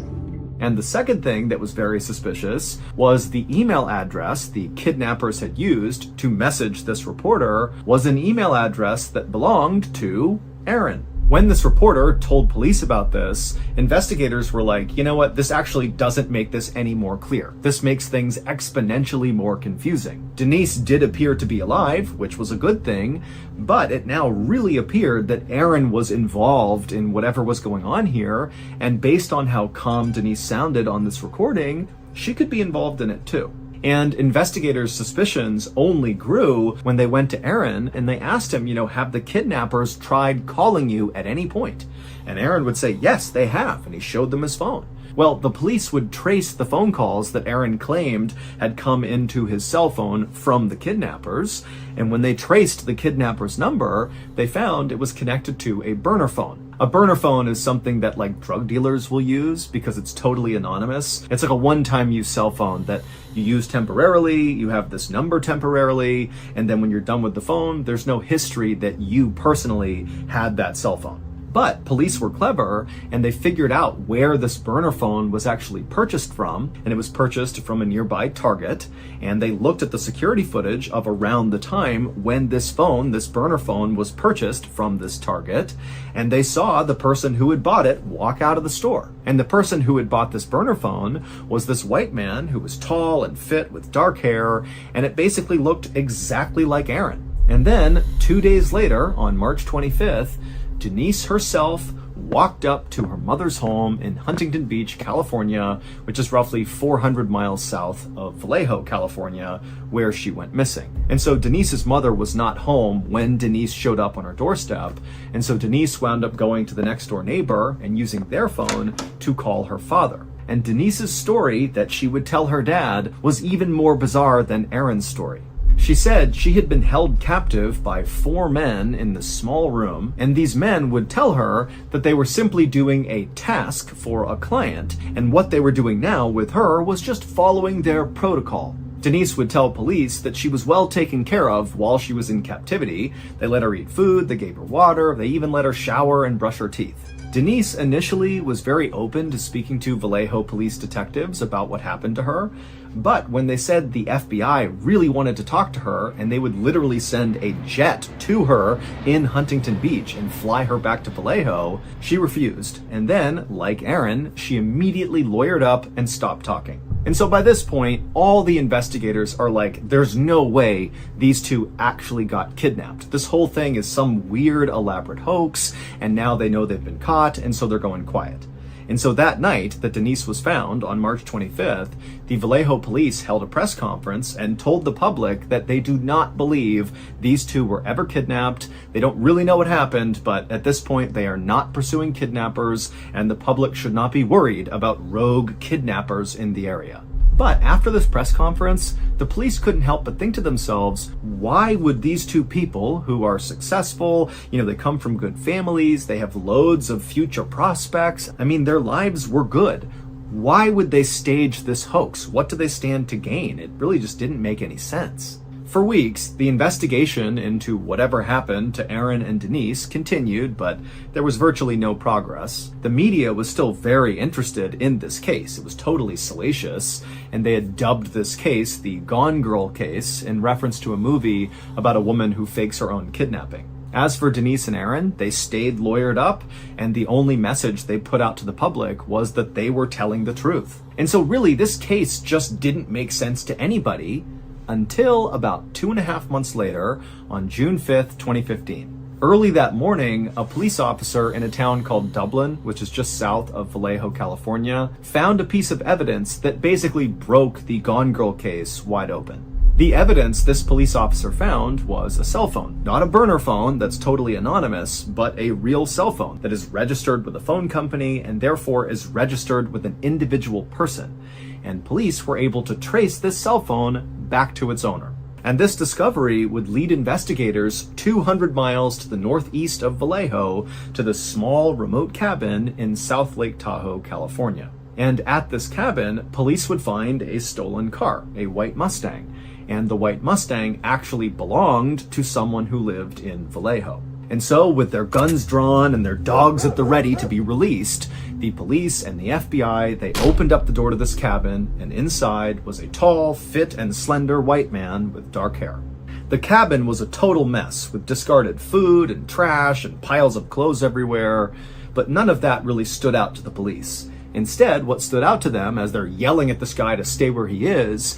And the second thing that was very suspicious was the email address the kidnappers had used to message this reporter was an email address that belonged to Aaron. When this reporter told police about this, investigators were like, you know what, this actually doesn't make this any more clear. This makes things exponentially more confusing. Denise did appear to be alive, which was a good thing, but it now really appeared that Aaron was involved in whatever was going on here, and based on how calm Denise sounded on this recording, she could be involved in it too. And investigators' suspicions only grew when they went to Aaron and they asked him, have the kidnappers tried calling you at any point? And Aaron would say, yes, they have, and he showed them his phone. Well, the police would trace the phone calls that Aaron claimed had come into his cell phone from the kidnappers, and when they traced the kidnapper's number, they found it was connected to a burner phone. A burner phone is something that drug dealers will use because it's totally anonymous. It's like a one-time use cell phone that you use temporarily, you have this number temporarily, and then when you're done with the phone, there's no history that you personally had that cell phone. But police were clever, and they figured out where this burner phone was actually purchased from, and it was purchased from a nearby Target, and they looked at the security footage of around the time when this burner phone, was purchased from this Target, and they saw the person who had bought it walk out of the store. And the person who had bought this burner phone was this white man who was tall and fit with dark hair, and it basically looked exactly like Aaron. And then, 2 days later, on March 25th, Denise herself walked up to her mother's home in Huntington Beach, California, which is roughly 400 miles south of Vallejo, California, where she went missing. And so Denise's mother was not home when Denise showed up on her doorstep, and so Denise wound up going to the next door neighbor and using their phone to call her father. And Denise's story that she would tell her dad was even more bizarre than Aaron's story. She said she had been held captive by 4 men in this small room, and these men would tell her that they were simply doing a task for a client, and what they were doing now with her was just following their protocol. Denise would tell police that she was well taken care of while she was in captivity. They let her eat food, they gave her water, they even let her shower and brush her teeth. Denise initially was very open to speaking to Vallejo police detectives about what happened to her, but when they said the FBI really wanted to talk to her and they would literally send a jet to her in Huntington Beach and fly her back to Vallejo, she refused. And then, like Aaron, she immediately lawyered up and stopped talking. And so by this point, all the investigators are like, there's no way these two actually got kidnapped. This whole thing is some weird, elaborate hoax, and now they know they've been caught, and so they're going quiet. And so that night that Denise was found, on March 25th, the Vallejo police held a press conference and told the public that they do not believe these two were ever kidnapped. They don't really know what happened, but at this point they are not pursuing kidnappers, and the public should not be worried about rogue kidnappers in the area. But after this press conference, the police couldn't help but think to themselves, why would these two people who are successful, they come from good families, they have loads of future prospects, their lives were good. Why would they stage this hoax? What do they stand to gain? It really just didn't make any sense. For weeks, the investigation into whatever happened to Aaron and Denise continued, but there was virtually no progress. The media was still very interested in this case. It was totally salacious, and they had dubbed this case the Gone Girl case in reference to a movie about a woman who fakes her own kidnapping. As for Denise and Aaron, they stayed lawyered up, and the only message they put out to the public was that they were telling the truth. And so really, this case just didn't make sense to anybody until about 2.5 months later, on June 5th, 2015. Early that morning, a police officer in a town called Dublin, which is just south of Vallejo, California, found a piece of evidence that basically broke the Gone Girl case wide open. The evidence this police officer found was a cell phone. Not a burner phone that's totally anonymous, but a real cell phone that is registered with a phone company and therefore is registered with an individual person. And police were able to trace this cell phone back to its owner. And this discovery would lead investigators 200 miles to the northeast of Vallejo to the small remote cabin in South Lake Tahoe, California. And at this cabin, police would find a stolen car, a white Mustang. And the white Mustang actually belonged to someone who lived in Vallejo. And so, with their guns drawn and their dogs at the ready to be released, the police and the FBI, they opened up the door to this cabin, and inside was a tall, fit, and slender white man with dark hair. The cabin was a total mess, with discarded food and trash and piles of clothes everywhere, but none of that really stood out to the police. Instead, what stood out to them as they're yelling at this guy to stay where he is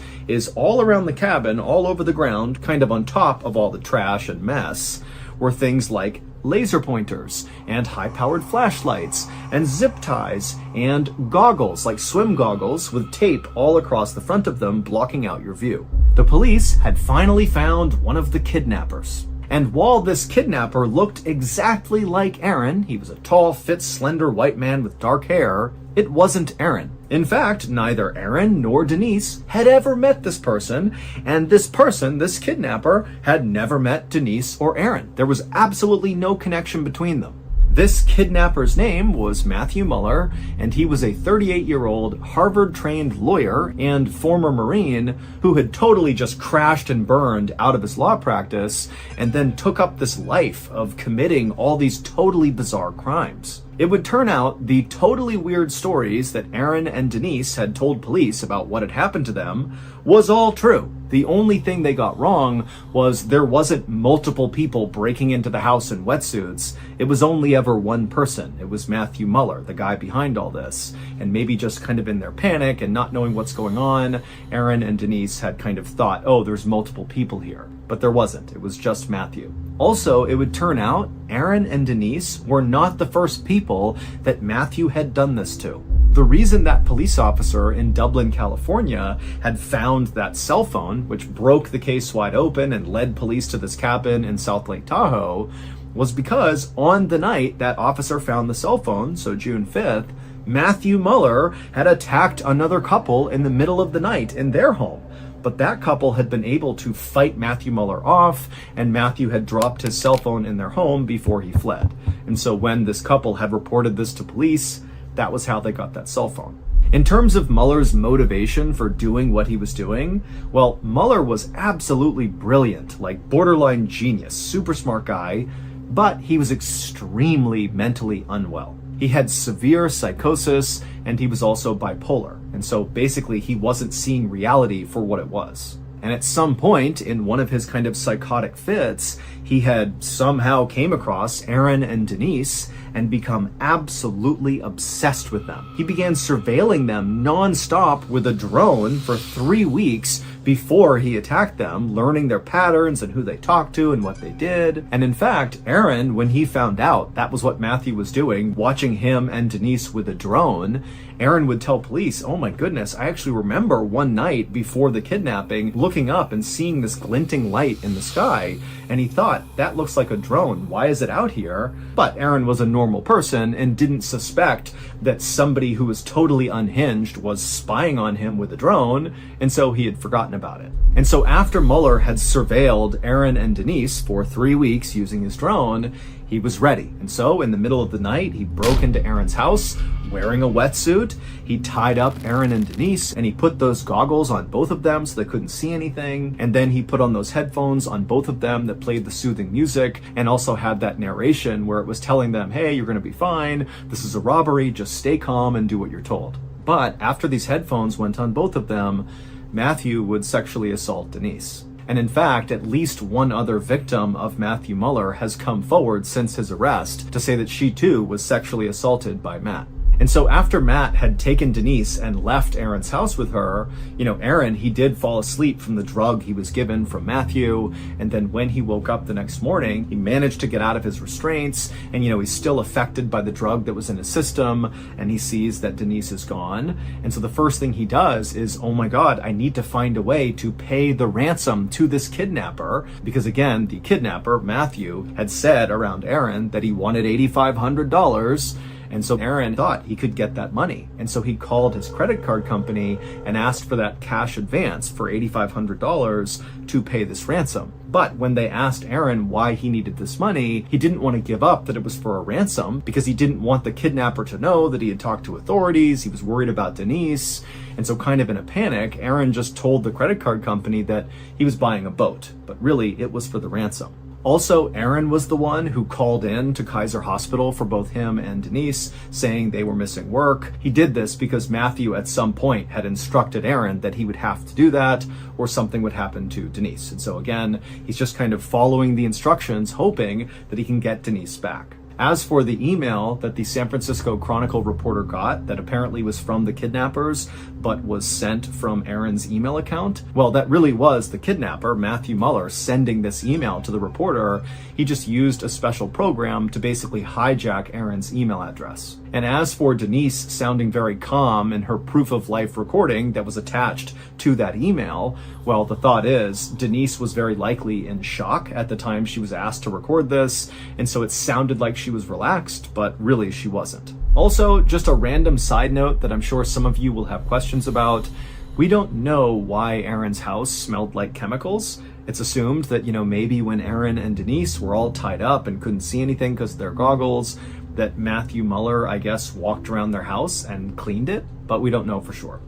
all around the cabin, all over the ground, kind of on top of all the trash and mess, were things like laser pointers and high-powered flashlights and zip ties and goggles, like swim goggles, with tape all across the front of them blocking out your view. The police had finally found one of the kidnappers. And while this kidnapper looked exactly like Aaron, he was a tall, fit, slender white man with dark hair, it wasn't Aaron. In fact, neither Aaron nor Denise had ever met this person, and this person, this kidnapper, had never met Denise or Aaron. There was absolutely no connection between them. This kidnapper's name was Matthew Muller, and he was a 38-year-old Harvard-trained lawyer and former Marine who had totally just crashed and burned out of his law practice and then took up this life of committing all these totally bizarre crimes. It would turn out the totally weird stories that Aaron and Denise had told police about what had happened to them was all true. The only thing they got wrong was there wasn't multiple people breaking into the house in wetsuits. It was only ever one person. It was Matthew Muller, the guy behind all this. And maybe just kind of in their panic and not knowing what's going on, Aaron and Denise had kind of thought, oh, there's multiple people here. But there wasn't. It was just Matthew. Also, it would turn out Aaron and Denise were not the first people that Matthew had done this to. The reason that police officer in Dublin, California had found that cell phone, which broke the case wide open and led police to this cabin in South Lake Tahoe, was because on the night that officer found the cell phone, so June 5th, Matthew Muller had attacked another couple in the middle of the night in their home. But that couple had been able to fight Matthew Muller off, and Matthew had dropped his cell phone in their home before he fled. And so when this couple had reported this to police, that was how they got that cell phone. In terms of Muller's motivation for doing what he was doing, well, Muller was absolutely brilliant, like borderline genius, super smart guy, but he was extremely mentally unwell. He had severe psychosis, and he was also bipolar. And so basically he wasn't seeing reality for what it was. And at some point in one of his kind of psychotic fits, he had somehow came across Aaron and Denise and become absolutely obsessed with them. He began surveilling them nonstop with a drone for 3 weeks before he attacked them, learning their patterns and who they talked to and what they did. And in fact, Aaron, when he found out that was what Matthew was doing, watching him and Denise with a drone, Aaron would tell police, oh my goodness, I actually remember one night before the kidnapping looking up and seeing this glinting light in the sky, and he thought, that looks like a drone, why is it out here? But Aaron was a normal person and didn't suspect that somebody who was totally unhinged was spying on him with a drone, and so he had forgotten about it. And so after Muller had surveilled Aaron and Denise for 3 weeks using his drone, he was ready. And so in the middle of the night, he broke into Aaron's house wearing a wetsuit. He tied up Aaron and Denise, and he put those goggles on both of them so they couldn't see anything. And then he put on those headphones on both of them that played the soothing music and also had that narration where it was telling them, hey, you're going to be fine. This is a robbery. Just stay calm and do what you're told. But after these headphones went on both of them, Matthew would sexually assault Denise. And in fact, at least one other victim of Matthew Muller has come forward since his arrest to say that she too was sexually assaulted by Matt. And so after Matt had taken Denise and left Aaron's house with her, Aaron, he did fall asleep from the drug he was given from Matthew. And then when he woke up the next morning, he managed to get out of his restraints. And, he's still affected by the drug that was in his system. And he sees that Denise is gone. And so the first thing he does is, oh my God, I need to find a way to pay the ransom to this kidnapper. Because again, the kidnapper, Matthew, had said around Aaron that he wanted $8,500. And so Aaron thought he could get that money. And so he called his credit card company and asked for that cash advance for $8,500 to pay this ransom. But when they asked Aaron why he needed this money, he didn't want to give up that it was for a ransom because he didn't want the kidnapper to know that he had talked to authorities. He was worried about Denise. And so kind of in a panic, Aaron just told the credit card company that he was buying a boat, but really it was for the ransom. Also, Aaron was the one who called in to Kaiser Hospital for both him and Denise, saying they were missing work. He did this because Matthew at some point had instructed Aaron that he would have to do that or something would happen to Denise. And so again, he's just kind of following the instructions, hoping that he can get Denise back. As for the email that the San Francisco Chronicle reporter got that apparently was from the kidnappers, but was sent from Aaron's email account, well, that really was the kidnapper, Matthew Muller, sending this email to the reporter. He just used a special program to basically hijack Aaron's email address. And as for Denise sounding very calm in her proof of life recording that was attached to that email, well, the thought is Denise was very likely in shock at the time she was asked to record this, and so it sounded like she was relaxed, but really she wasn't. Also, just a random side note that I'm sure some of you will have questions about. We don't know why Aaron's house smelled like chemicals. It's assumed that, maybe when Aaron and Denise were all tied up and couldn't see anything because of their goggles, that Matthew Muller, I guess, walked around their house and cleaned it, but we don't know for sure.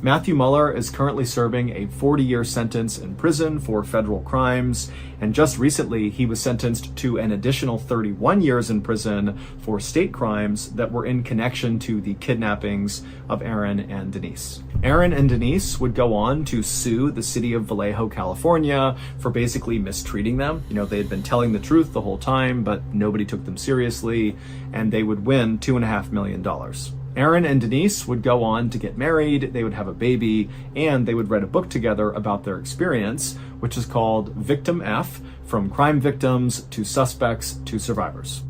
Matthew Muller is currently serving a 40-year sentence in prison for federal crimes, and just recently he was sentenced to an additional 31 years in prison for state crimes that were in connection to the kidnappings of Aaron and Denise. Aaron and Denise would go on to sue the city of Vallejo, California for basically mistreating them. You know, they had been telling the truth the whole time, but nobody took them seriously, and they would win $2.5 million. Aaron and Denise would go on to get married, they would have a baby, and they would write a book together about their experience, which is called Victim F: From Crime Victims to Suspects to Survivors.